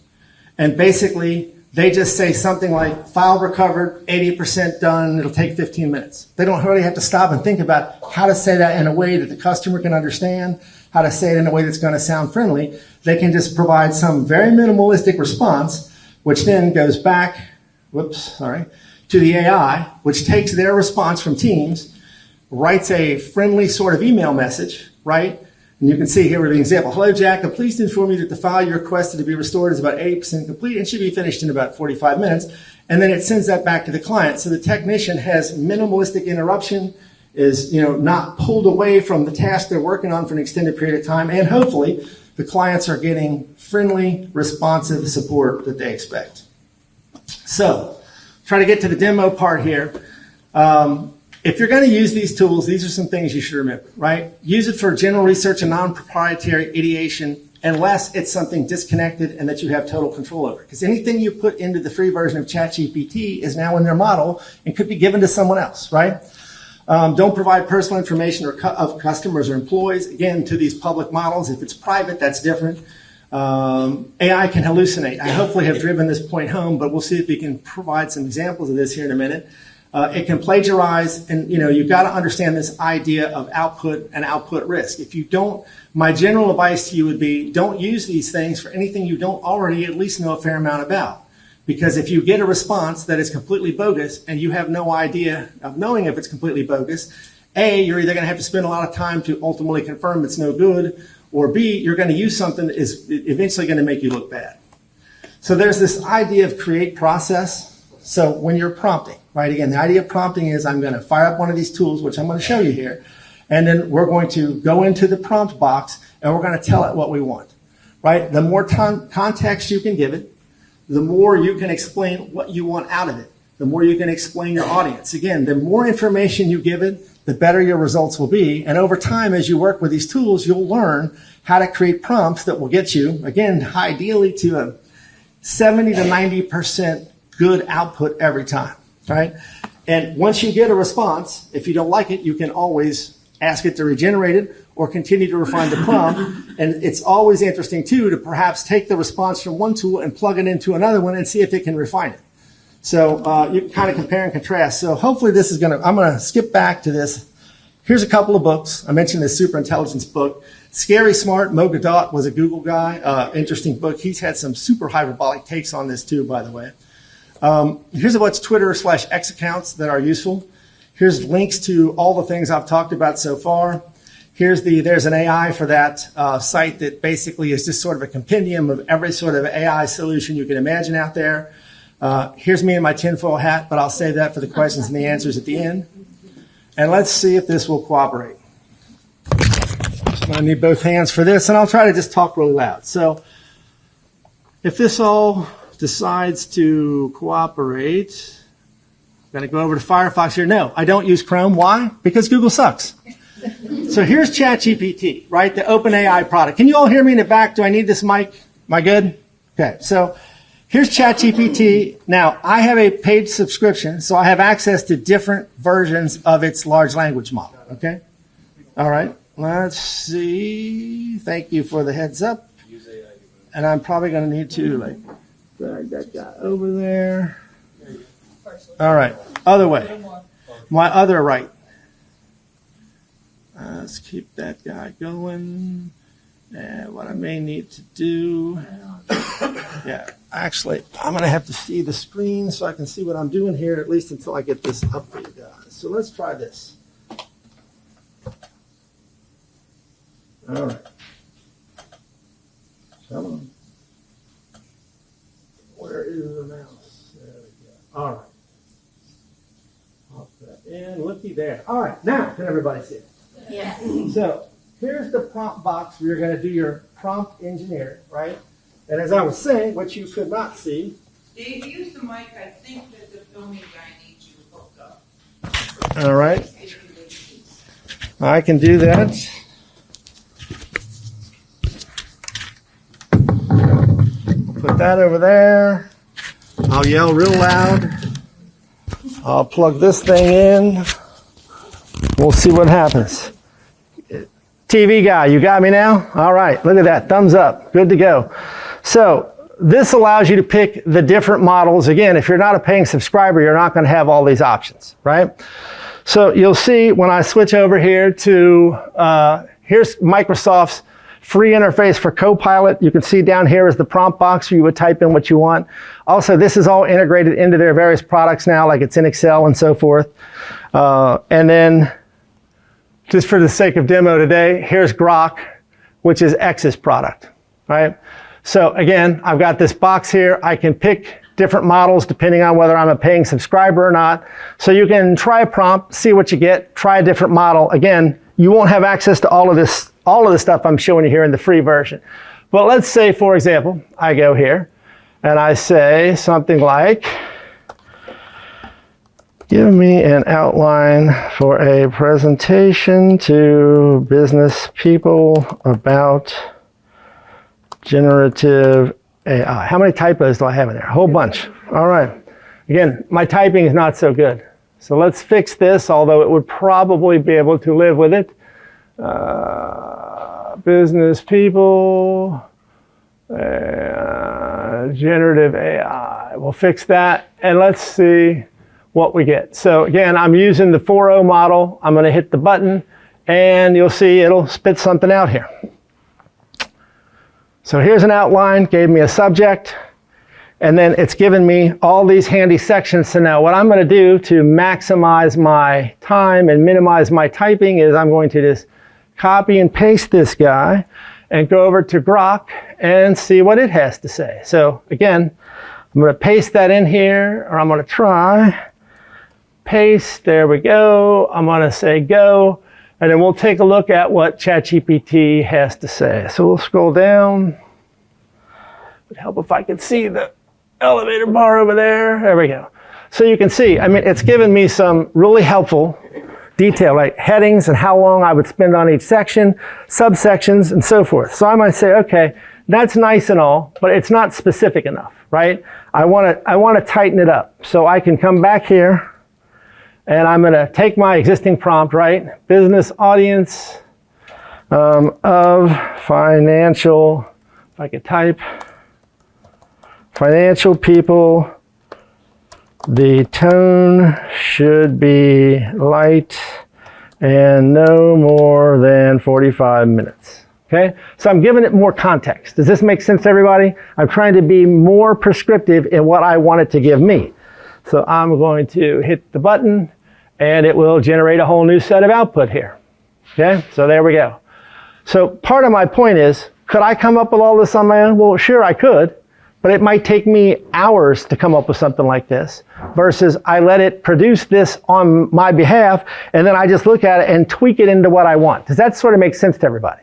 and basically they just say something like, file recovered, 80% done, it'll take 15 minutes. They don't really have to stop and think about how to say that in a way that the customer can understand, how to say it in a way that's going to sound friendly. They can just provide some very minimalistic response, which then goes back, to the AI, which takes their response from Teams, writes a friendly sort of email message, right? And you can see here with the example, hello, Jack, I'm pleased to inform you that the file you requested to be restored is about 80% complete and should be finished in about 45 minutes. And then it sends that back to the client. So the technician has minimalistic interruption, is not pulled away from the task they're working on for an extended period of time. And hopefully the clients are getting friendly, responsive support that they expect. So try to get to the demo part here. If you're going to use these tools, these are some things you should remember, right? Use it for general research and non-proprietary ideation, unless it's something disconnected and that you have total control over. Because anything you put into the free version of ChatGPT is now in their model and could be given to someone else, right? Don't provide personal information of customers or employees, again, to these public models. If it's private, that's different. AI can hallucinate. I hopefully have driven this point home, but we'll see if we can provide some examples of this here in a minute. It can plagiarize, and you've got to understand this idea of output and output risk. If you don't, my general advice to you would be, don't use these things for anything you don't already at least know a fair amount about. Because if you get a response that is completely bogus and you have no idea of knowing if it's completely bogus, A, you're either going to have to spend a lot of time to ultimately confirm it's no good, or B, you're going to use something that is eventually going to make you look bad. So there's this idea of create process. So when you're prompting, right, again, the idea of prompting is I'm going to fire up one of these tools, which I'm going to show you here, and then we're going to go into the prompt box and we're going to tell it what we want, right? The more context you can give it, the more you can explain what you want out of it, the more you can explain your audience. Again, the more information you give it, the better your results will be. And over time, as you work with these tools, you'll learn how to create prompts that will get you, again, ideally to a 70 to 90% good output every time, right? And once you get a response, if you don't like it, you can always ask it to regenerate it or continue to refine the prompt. And it's always interesting, too, to perhaps take the response from one tool and plug it into another one and see if it can refine it. So you can kind of compare and contrast. So hopefully this is I'm going to skip back to this. Here's a couple of books. I mentioned this superintelligence book. Scary Smart, Mo Godot was a Google guy. Interesting book. He's had some super hyperbolic takes on this, too, by the way. Here's what's Twitter/X accounts that are useful. Here's links to all the things I've talked about so far. There's an AI for that site that basically is just sort of a compendium of every sort of AI solution you can imagine out there. Here's me in my tinfoil hat, but I'll save that for the questions and the answers at the end. And let's see if this will cooperate. So I need both hands for this, and I'll try to just talk really loud. So if this all decides to cooperate, I'm going to go over to Firefox here. No, I don't use Chrome. Why? Because Google sucks. So here's ChatGPT, right? The OpenAI product. Can you all hear me in the back? Do I need this mic? Am I good? Okay, so here's ChatGPT. Now, I have a paid subscription, so I have access to different versions of its large language model, okay? All right, let's see. Thank you for the heads up. And I'm probably going to need to, drag that guy over there. All right, other way. My other right. Let's keep that guy going. And what I may need to do, yeah, actually, I'm going to have to see the screen so I can see what I'm doing here, at least until I get this up for you guys. So let's try this. All right. Come on. Where is the mouse? There we go. All right. Pop that in. Looky there. All right. Now, can everybody see it? Yeah. So here's the prompt box where you're going to do your prompt engineering, right? And as I was saying, what you could not see. Dave, use the mic. I think that the filming guy needs you hooked up. All right. I can do that. Put that over there. I'll yell real loud. I'll plug this thing in. We'll see what happens. TV guy, you got me now? All right, look at that. Thumbs up. Good to go. So this allows you to pick the different models. Again, if you're not a paying subscriber, you're not going to have all these options, right? So you'll see when I switch over here to, here's Microsoft's free interface for Copilot. You can see down here is the prompt box where you would type in what you want. Also, this is all integrated into their various products now, like it's in Excel and so forth. And then, just for the sake of demo today, here's Grok, which is X's product, right? So again, I've got this box here. I can pick different models depending on whether I'm a paying subscriber or not. So you can try a prompt, see what you get, try a different model. Again, you won't have access to all of the stuff I'm showing you here in the free version. But let's say, for example, I go here and I say something like, give me an outline for a presentation to business people about generative AI. How many typos do I have in there? A whole bunch. All right. Again, my typing is not so good. So let's fix this, although it would probably be able to live with it. Business people, generative AI. We'll fix that, and let's see what we get. So again, I'm using the 4.0 model. I'm going to hit the button, and you'll see it'll spit something out here. So here's an outline, gave me a subject, And then it's given me all these handy sections. So now what I'm going to do to maximize my time and minimize my typing is I'm going to just copy and paste this guy and go over to Grok and see what it has to say. So again, I'm going to paste that in here, or I'm going to try. Paste, there we go. I'm going to say go, and then we'll take a look at what ChatGPT has to say. So we'll scroll down. It would help if I could see the elevator bar over there. There we go. So you can see, I mean, it's given me some really helpful detail, right? Headings and how long I would spend on each section, subsections, and so forth. So I might say, okay, that's nice and all, but it's not specific enough, right? I want to tighten it up. So I can come back here, and I'm going to take my existing prompt, right? Business audience of financial, if I could type, financial people, the tone should be light and no more than 45 minutes. Okay? So I'm giving it more context. Does this make sense to everybody? I'm trying to be more prescriptive in what I want it to give me. So I'm going to hit the button, and it will generate a whole new set of output here. Okay, so there we go. So part of my point is, could I come up with all this on my own? Well, sure I could, but it might take me hours to come up with something like this, versus I let it produce this on my behalf, and then I just look at it and tweak it into what I want. Does that sort of make sense to everybody?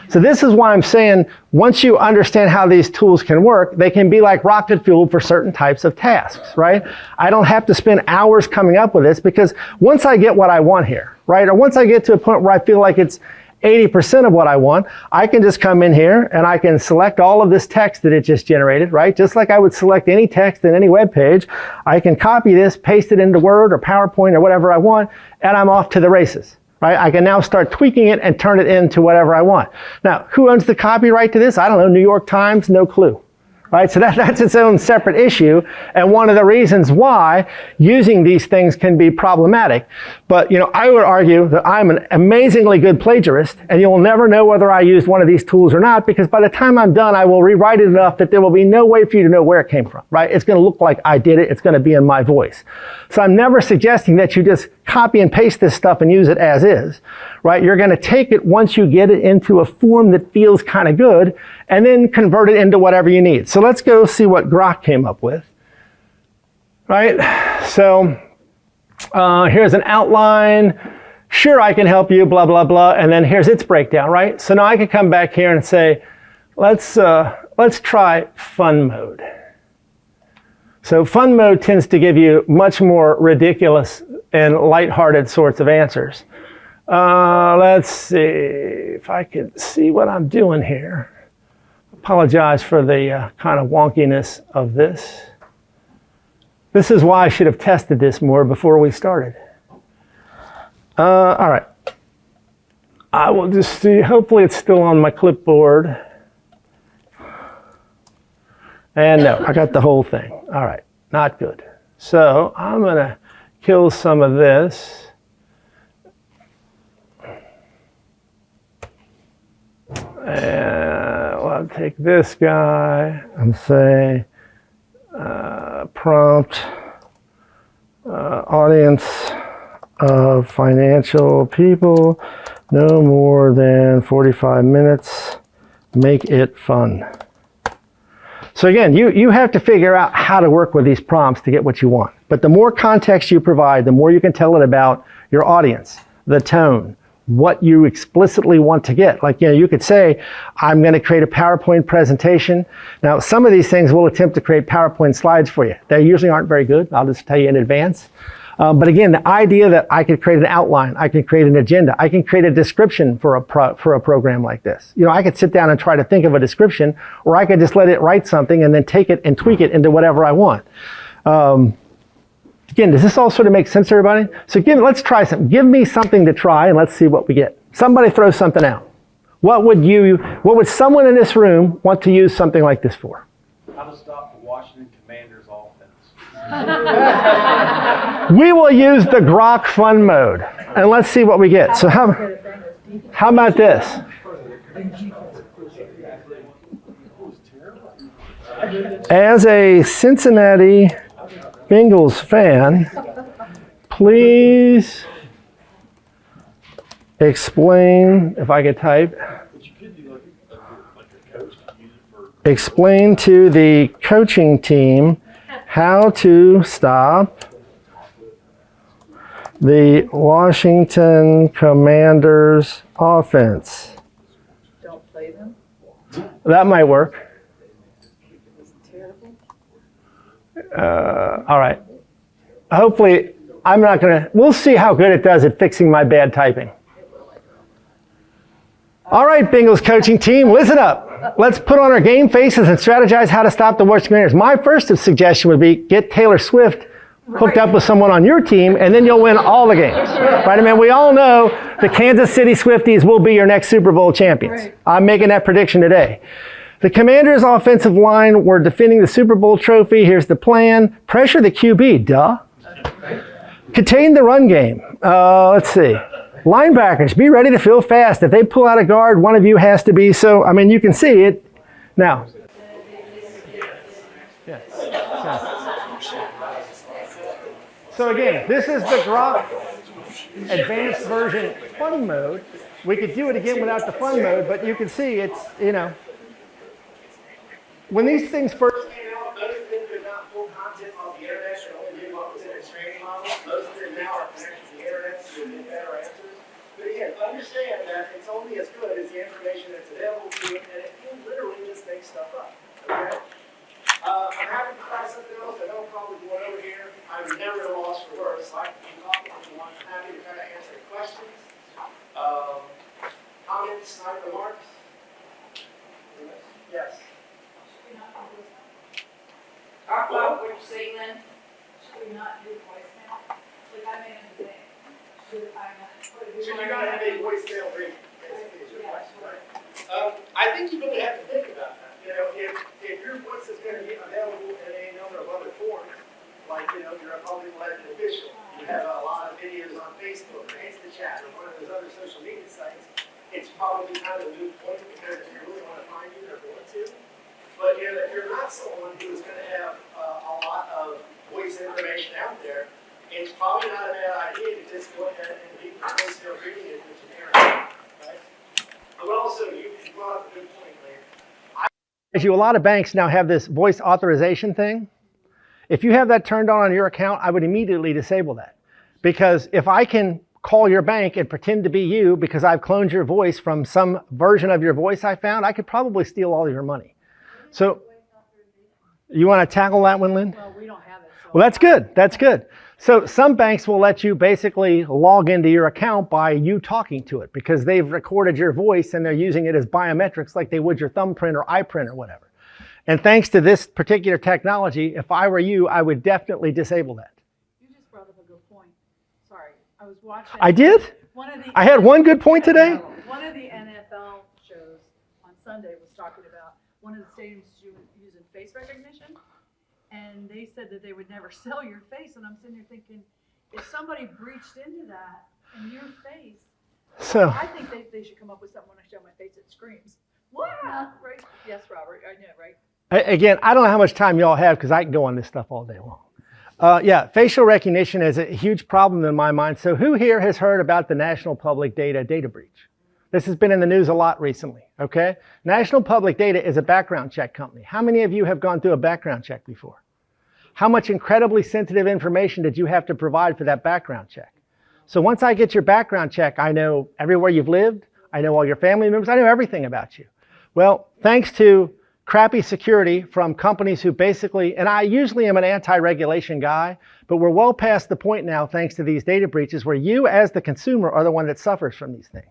So this is why I'm saying, once you understand how these tools can work, they can be like rocket fuel for certain types of tasks, right? I don't have to spend hours coming up with this, because once I get what I want here, right? Or once I get to a point where I feel like it's 80% of what I want, I can just come in here and I can select all of this text that it just generated, right? Just like I would select any text in any web page. I can copy this, paste it into Word or PowerPoint or whatever I want, and I'm off to the races. Right? I can now start tweaking it and turn it into whatever I want. Now, who owns the copyright to this? I don't know. New York Times? No clue. Right? So that's its own separate issue, and one of the reasons why using these things can be problematic. But, you know, I would argue that I'm an amazingly good plagiarist, and you'll never know whether I used one of these tools or not, because by the time I'm done, I will rewrite it enough that there will be no way for you to know where it came from, right? It's going to look like I did it. It's going to be in my voice. So I'm never suggesting that you just copy and paste this stuff and use it as is, right? You're going to take it once you get it into a form that feels kind of good, and then convert it into whatever you need. So let's go see what Grok came up with, right? So here's an outline. Sure, I can help you, blah, blah, blah. And then here's its breakdown, right? So now I can come back here and say, let's try fun mode. So fun mode tends to give you much more ridiculous and lighthearted sorts of answers. Let's see if I could see what I'm doing here. Apologize for the kind of wonkiness of this. This is why I should have tested this more before we started. All right. I will just see, hopefully it's still on my clipboard. And no, I got the whole thing. All right, not good. So I'm gonna kill some of this. And I'll take this guy and say prompt audience of financial people, no more than 45 minutes, make it fun. So again, you have to figure out how to work with these prompts to get what you want. But the more context you provide, the more you can tell it about your audience, the tone, what you explicitly want to get. Like, you know, you could say, I'm going to create a PowerPoint presentation. Now, some of these things will attempt to create PowerPoint slides for you. They usually aren't very good. I'll just tell you in advance. But again, the idea that I could create an outline, I can create an agenda, I can create a description for a program like this. You know, I could sit down and try to think of a description, or I could just let it write something and then take it and tweak it into whatever I want. Again, does this all sort of make sense to everybody? So let's try something. Give me something to try and let's see what we get. Somebody throw something out. What would someone in this room want to use something like this for? How to stop the Washington Commanders offense. We will use the Grok fun mode and let's see what we get. So how about this? As a Cincinnati Bengals fan, please explain, if I could type, explain to the coaching team how to stop the Washington Commanders offense. Don't play them. That might work. All right. Hopefully, we'll see how good it does at fixing my bad typing. All right, Bengals coaching team, listen up. Let's put on our game faces and strategize how to stop the Washington Commanders. My first suggestion would be get Taylor Swift hooked up with someone on your team, and then you'll win all the games. Right? I mean, we all know the Kansas City Swifties will be your next Super Bowl champions. Right. I'm making that prediction today. The Commanders' offensive line were defending the Super Bowl trophy. Here's the plan. Pressure the QB, duh. Contain the run game. Let's see. Linebackers, be ready to fill fast. If they pull out a guard, one of you has to be. So, I mean, you can see it. Now. So again, this is the Grok advanced version fun mode. We could do it again without the fun mode, but you can see it's, when these things first came out, most of them could not pull content off the internet and only do what was in its training model. Most of them now are connected to the internet so you get better answers. But again, understand that it's only as good as the information that's available to you, and it can literally just make stuff up. Okay? I'm happy to try something else. I know I'm probably going over here. I'm never at a loss for words. So I can keep talking if you want. I'm happy to kind of answer questions. Comments, snide remarks? Yes. Talk about what you're saying then. Should we not do voicemail? Like I made a mistake. Should I not put it So you gotta have a voicemail ring, basically, is your question, right? I think you really have to think about that. If your voice is gonna be available in a number of other forms, like, you're a public elected official, you have a lot of videos on Facebook or InstaChat or one of those other social media sites, it's probably kind of a moot point because if you really wanna find you, they're going to. But if you're not someone who is gonna have a lot of voice information out there, it's probably not a bad idea to just go ahead and leave the voicemail reading it with generic, right? But also, you brought up a good point, Larry. A lot of banks now have this voice authorization thing. If you have that turned on your account, I would immediately disable that. Because if I can call your bank and pretend to be you because I've cloned your voice from some version of your voice I found, I could probably steal all of your money. So, you want to tackle that one, Lynn? Well, we don't have it. So Well, that's good. That's good. So some banks will let you basically log into your account by you talking to it because they've recorded your voice and they're using it as biometrics like they would your thumbprint or iPrint or whatever. And thanks to this particular technology, if I were you, I would definitely disable that. You just brought up a good point. Sorry, I was watching. I did? I had one good point today? One of the NFL shows on Sunday was talking about one of the stadiums using face recognition. And they said that they would never sell your face. And I'm sitting here thinking, if somebody breached into that and your face, So I think they should come up with something when I show my face that screams. Wow! Right? Yes, Robert. I know, right? again, I don't know how much time y'all have because I can go on this stuff all day long. Yeah, facial recognition is a huge problem in my mind. So who here has heard about the National Public Data breach? This has been in the news a lot recently, okay? National Public Data is a background check company. How many of you have gone through a background check before? How much incredibly sensitive information did you have to provide for that background check? So once I get your background check, I know everywhere you've lived, I know all your family members, I know everything about you. Well, thanks to crappy security from companies who basically, and I usually am an anti-regulation guy, but we're well past the point now thanks to these data breaches where you as the consumer are the one that suffers from these things.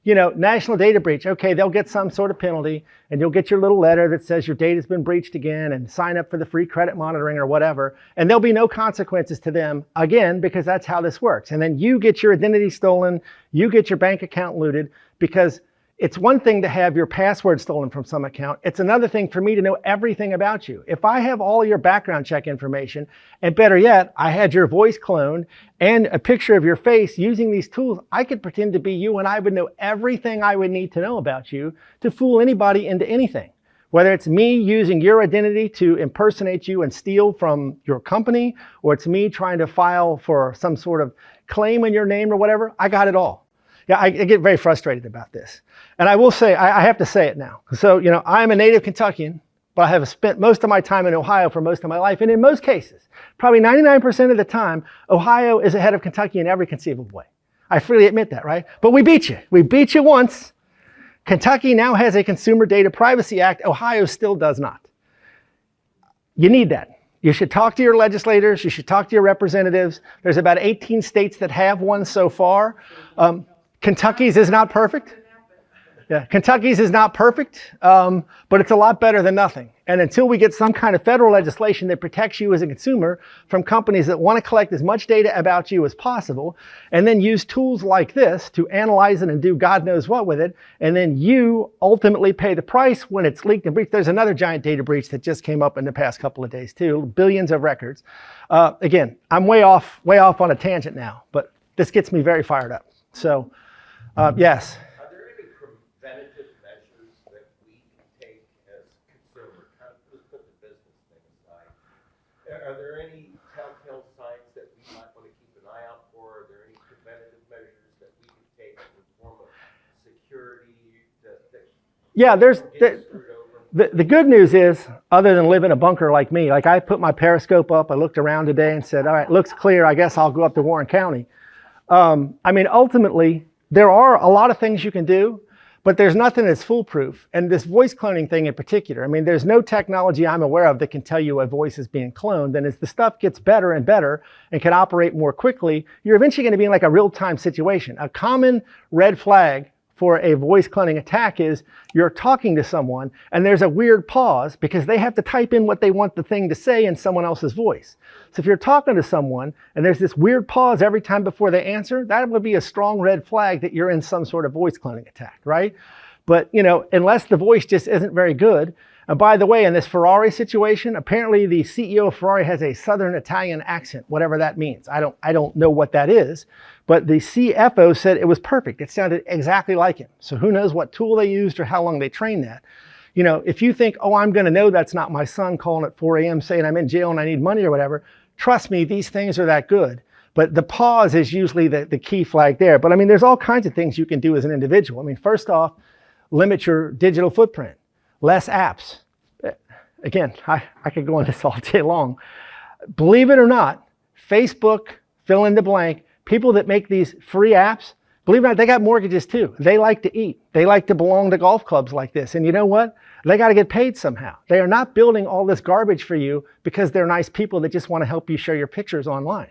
You know, national data breach, okay, they'll get some sort of penalty and you'll get your little letter that says your data's been breached again and sign up for the free credit monitoring or whatever. And there'll be no consequences to them again because that's how this works. And then you get your identity stolen, you get your bank account looted because it's one thing to have your password stolen from some account. It's another thing for me to know everything about you. If I have all your background check information, and better yet, I had your voice cloned and a picture of your face using these tools, I could pretend to be you and I would know everything I would need to know about you to fool anybody into anything. Whether it's me using your identity to impersonate you and steal from your company, or it's me trying to file for some sort of claim in your name or whatever, I got it all. Yeah, I get very frustrated about this. And I will say, I have to say it now. So, I'm a native Kentuckian, but I have spent most of my time in Ohio for most of my life. And in most cases, probably 99% of the time, Ohio is ahead of Kentucky in every conceivable way. I freely admit that, right? But we beat you. We beat you once. Kentucky now has a Consumer Data Privacy Act. Ohio still does not. You need that. You should talk to your legislators. You should talk to your representatives. There's about 18 states that have one so far. Kentucky's is not perfect. Yeah, Kentucky's is not perfect, but it's a lot better than nothing. And until we get some kind of federal legislation that protects you as a consumer from companies that want to collect as much data about you as possible, and then use tools like this to analyze it and do God knows what with it, and then you ultimately pay the price when it's leaked and breached. There's another giant data breach that just came up in the past couple of days too, billions of records. Again, I'm way off on a tangent now, but this gets me very fired up. So, yes. Preventative measures that we can take as consumers? Let's put the business thing aside. Are there any telltale signs that we might want to keep an eye out for? Are there any preventative measures that we can take in the form of security that Yeah, there's get screwed over? the good news is, other than live in a bunker like me, like I put my periscope up, I looked around today and said, all right, looks clear, I guess I'll go up to Warren County. Ultimately, there are a lot of things you can do, but there's nothing that's foolproof. And this voice cloning thing in particular, there's no technology I'm aware of that can tell you a voice is being cloned. And as the stuff gets better and better and can operate more quickly, you're eventually going to be in like a real-time situation. A common red flag for a voice cloning attack is you're talking to someone and there's a weird pause because they have to type in what they want the thing to say in someone else's voice. So if you're talking to someone and there's this weird pause every time before they answer, that would be a strong red flag that you're in some sort of voice cloning attack, right? But, unless the voice just isn't very good. And by the way, in this Ferrari situation, apparently the CEO of Ferrari has a Southern Italian accent, whatever that means. I don't know what that is, but the CFO said it was perfect. It sounded exactly like him. So who knows what tool they used or how long they trained that. If you think, oh, I'm going to know that's not my son calling at 4 a.m. saying I'm in jail and I need money or whatever, trust me, these things are that good. But the pause is usually the key flag there. But there's all kinds of things you can do as an individual. First off, limit your digital footprint. Less apps. Again, I could go on this all day long. Believe it or not, Facebook, fill in the blank, people that make these free apps, believe it or not, they got mortgages too. They like to eat. They like to belong to golf clubs like this. And you know what? They got to get paid somehow. They are not building all this garbage for you because they're nice people that just want to help you share your pictures online.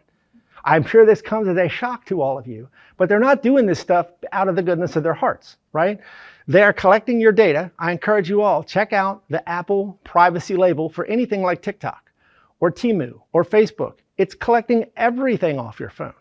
I'm sure this comes as a shock to all of you, but they're not doing this stuff out of the goodness of their hearts, right? They're collecting your data. I encourage you all, check out the Apple privacy label for anything like TikTok or Temu or Facebook. It's collecting everything off your phone.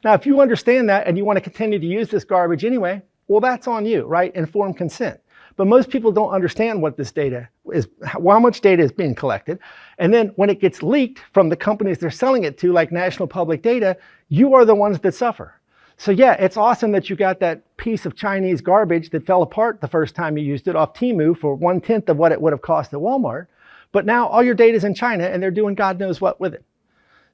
Now, if you understand that and you want to continue to use this garbage anyway, well, that's on you, right? Informed consent. But most people don't understand what this data is, how much data is being collected. And then when it gets leaked from the companies they're selling it to, like National Public Data, you are the ones that suffer. So yeah, it's awesome that you got that piece of Chinese garbage that fell apart the first time you used it off Temu for 1/10 of what it would have cost at Walmart. But now all your data is in China and they're doing God knows what with it.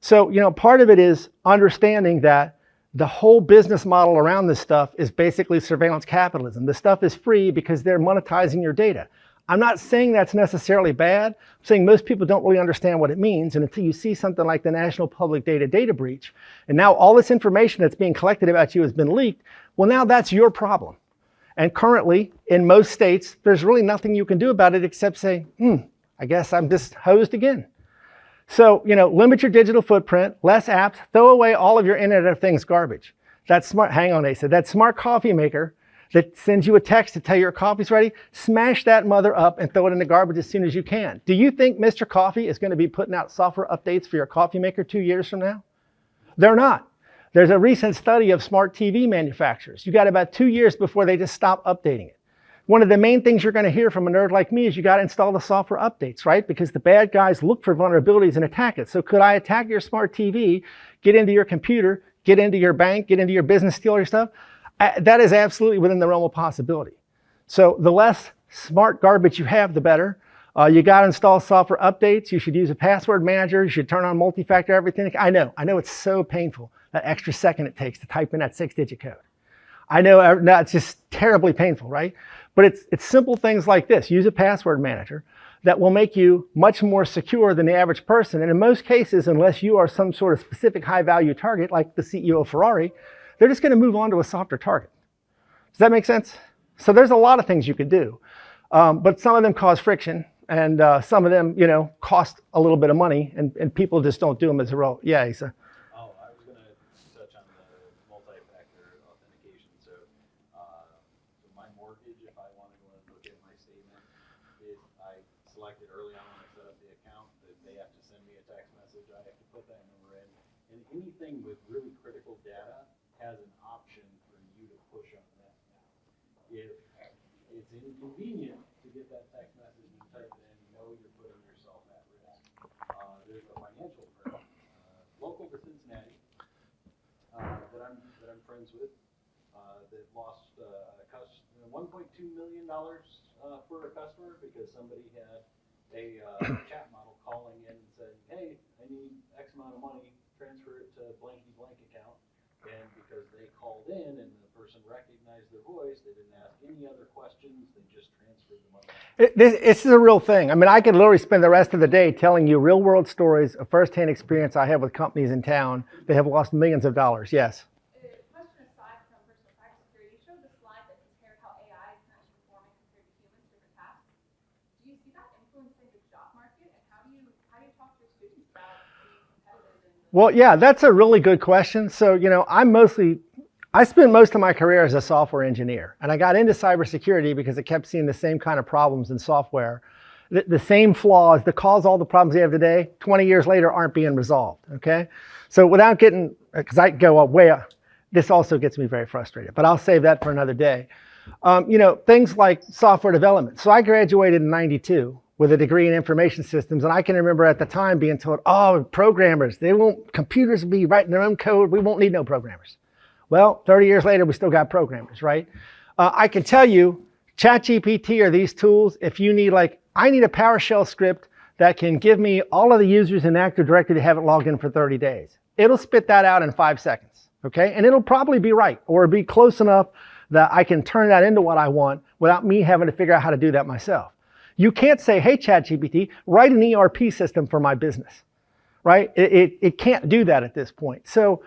So, part of it is understanding that the whole business model around this stuff is basically surveillance capitalism. The stuff is free because they're monetizing your data. I'm not saying that's necessarily bad. I'm saying most people don't really understand what it means. And until you see something like the National Public Data breach, and now all this information that's being collected about you has been leaked, well, now that's your problem. And currently, in most states, there's really nothing you can do about it except say, I guess I'm just hosed again. So, limit your digital footprint, less apps, throw away all of your Internet of Things garbage. That smart, hang on, Asa, that smart coffee maker that sends you a text to tell you your coffee's ready, smash that mother up and throw it in the garbage as soon as you can. Do you think Mr. Coffee is going to be putting out software updates for your coffee maker 2 years from now? They're not. There's a recent study of smart TV manufacturers. You got about 2 years before they just stop updating it. One of the main things you're going to hear from a nerd like me is you got to install the software updates, right? Because the bad guys look for vulnerabilities and attack it. So could I attack your smart TV, get into your computer, get into your bank, get into your business, steal your stuff? That is absolutely within the realm of possibility. So the less smart garbage you have, the better. You got to install software updates. You should use a password manager. You should turn on multi-factor everything. I know it's so painful, that extra second it takes to type in that 6-digit code. I know no, it's just terribly painful, right? But it's simple things like this. Use a password manager that will make you much more secure than the average person. And in most cases, unless you are some sort of specific high-value target, like the CEO of Ferrari, they're just going to move on to a softer target. Does that make sense? So there's a lot of things you could do, but some of them cause friction, and some of them, cost a little bit of money, and people just don't do them as a role. Yeah, Asa. Oh, I was going to touch on the multi-factor authentication. So my mortgage, if I want to go and look at my statement, I selected early on when I set up the account that they have to send me a text message. I have to put that number in. And anything with really critical data has an option for you to push on that now. If it's inconvenient to get that text message and type it in, you're putting yourself at risk. There's a financial firm, local to Cincinnati, that I'm friends with, that lost $1.2 million for a customer because somebody had a chat model calling in and said, hey, I need X amount of money, transfer it to blanky blank account. And because they called in and the person recognized their voice, they didn't ask any other questions, they just transferred the money. This is a real thing. I mean, I could literally spend the rest of the day telling you real world stories of firsthand experience I have with companies in town that have lost millions of dollars. Yes? Question aside from personal cybersecurity, you showed the slide that compared how AI is kind of performing compared to humans, different tasks. Do you see that influencing the job market, and how do you talk to your students about being competitive? Well, yeah, that's a really good question. So, I spent most of my career as a software engineer, and I got into cybersecurity because I kept seeing the same kind of problems in software. The same flaws that cause all the problems we have today, 20 years later, aren't being resolved, okay? So without getting, because I go way up, this also gets me very frustrated, but I'll save that for another day. Things like software development. So I graduated in '92 with a degree in information systems, and I can remember at the time being told, oh, programmers, computers will be writing their own code, we won't need no programmers. Well, 30 years later, we still got programmers, right? I can tell you, ChatGPT or these tools, if you need I need a PowerShell script that can give me all of the users in Active Directory that haven't logged in for 30 days. It'll spit that out in 5 seconds, okay? And it'll probably be right, or be close enough that I can turn that into what I want without me having to figure out how to do that myself. You can't say, hey, ChatGPT, write an ERP system for my business, right? It can't do that at this point. So,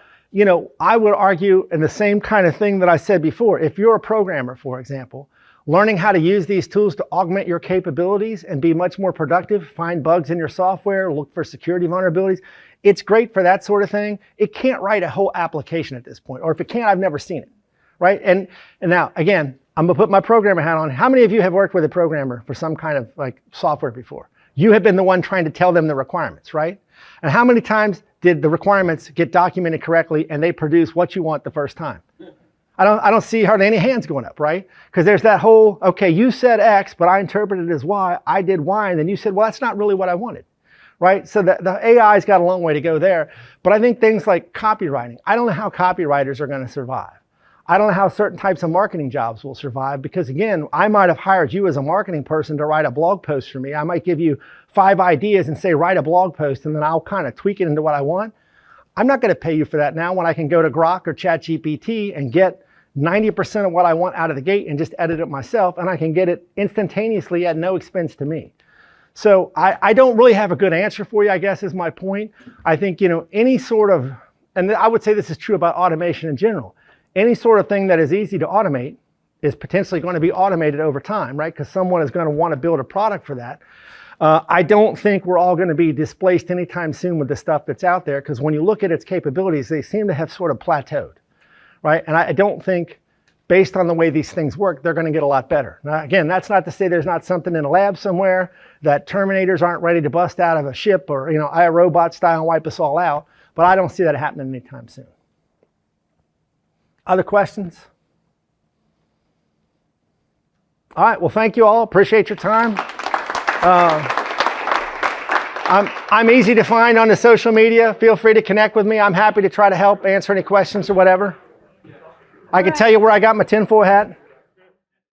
I would argue in the same kind of thing that I said before. If you're a programmer, for example, learning how to use these tools to augment your capabilities and be much more productive, find bugs in your software, look for security vulnerabilities, it's great for that sort of thing. It can't write a whole application at this point, or if it can, I've never seen it, right? And now, again, I'm gonna put my programmer hat on. How many of you have worked with a programmer for some kind of software before? You have been the one trying to tell them the requirements, right? And how many times did the requirements get documented correctly and they produce what you want the first time? I don't see hardly any hands going up, right? Because there's that whole, okay, you said X, but I interpreted it as Y, I did Y, and then you said, well, that's not really what I wanted, right? So the AI's got a long way to go there. But I think things like copywriting, I don't know how copywriters are gonna survive. I don't know how certain types of marketing jobs will survive because, again, I might have hired you as a marketing person to write a blog post for me. I might give you 5 ideas and say, write a blog post, and then I'll kind of tweak it into what I want. I'm not going to pay you for that now when I can go to Grok or ChatGPT and get 90% of what I want out of the gate and just edit it myself, and I can get it instantaneously at no expense to me. So I don't really have a good answer for you, I guess, is my point. I think, any sort of, and I would say this is true about automation in general, any sort of thing that is easy to automate is potentially going to be automated over time, right? Because someone is going to want to build a product for that. I don't think we're all going to be displaced anytime soon with the stuff that's out there, because when you look at its capabilities, they seem to have sort of plateaued, right? And I don't think, based on the way these things work, they're going to get a lot better. Now, again, that's not to say there's not something in a lab somewhere, that Terminators aren't ready to bust out of a ship or, iRobot style and wipe us all out, but I don't see that happening anytime soon. Other questions? All right, well, thank you all. Appreciate your time. I'm easy to find on the social media. Feel free to connect with me. I'm happy to try to help answer any questions or whatever. I can tell you where I got my tinfoil hat.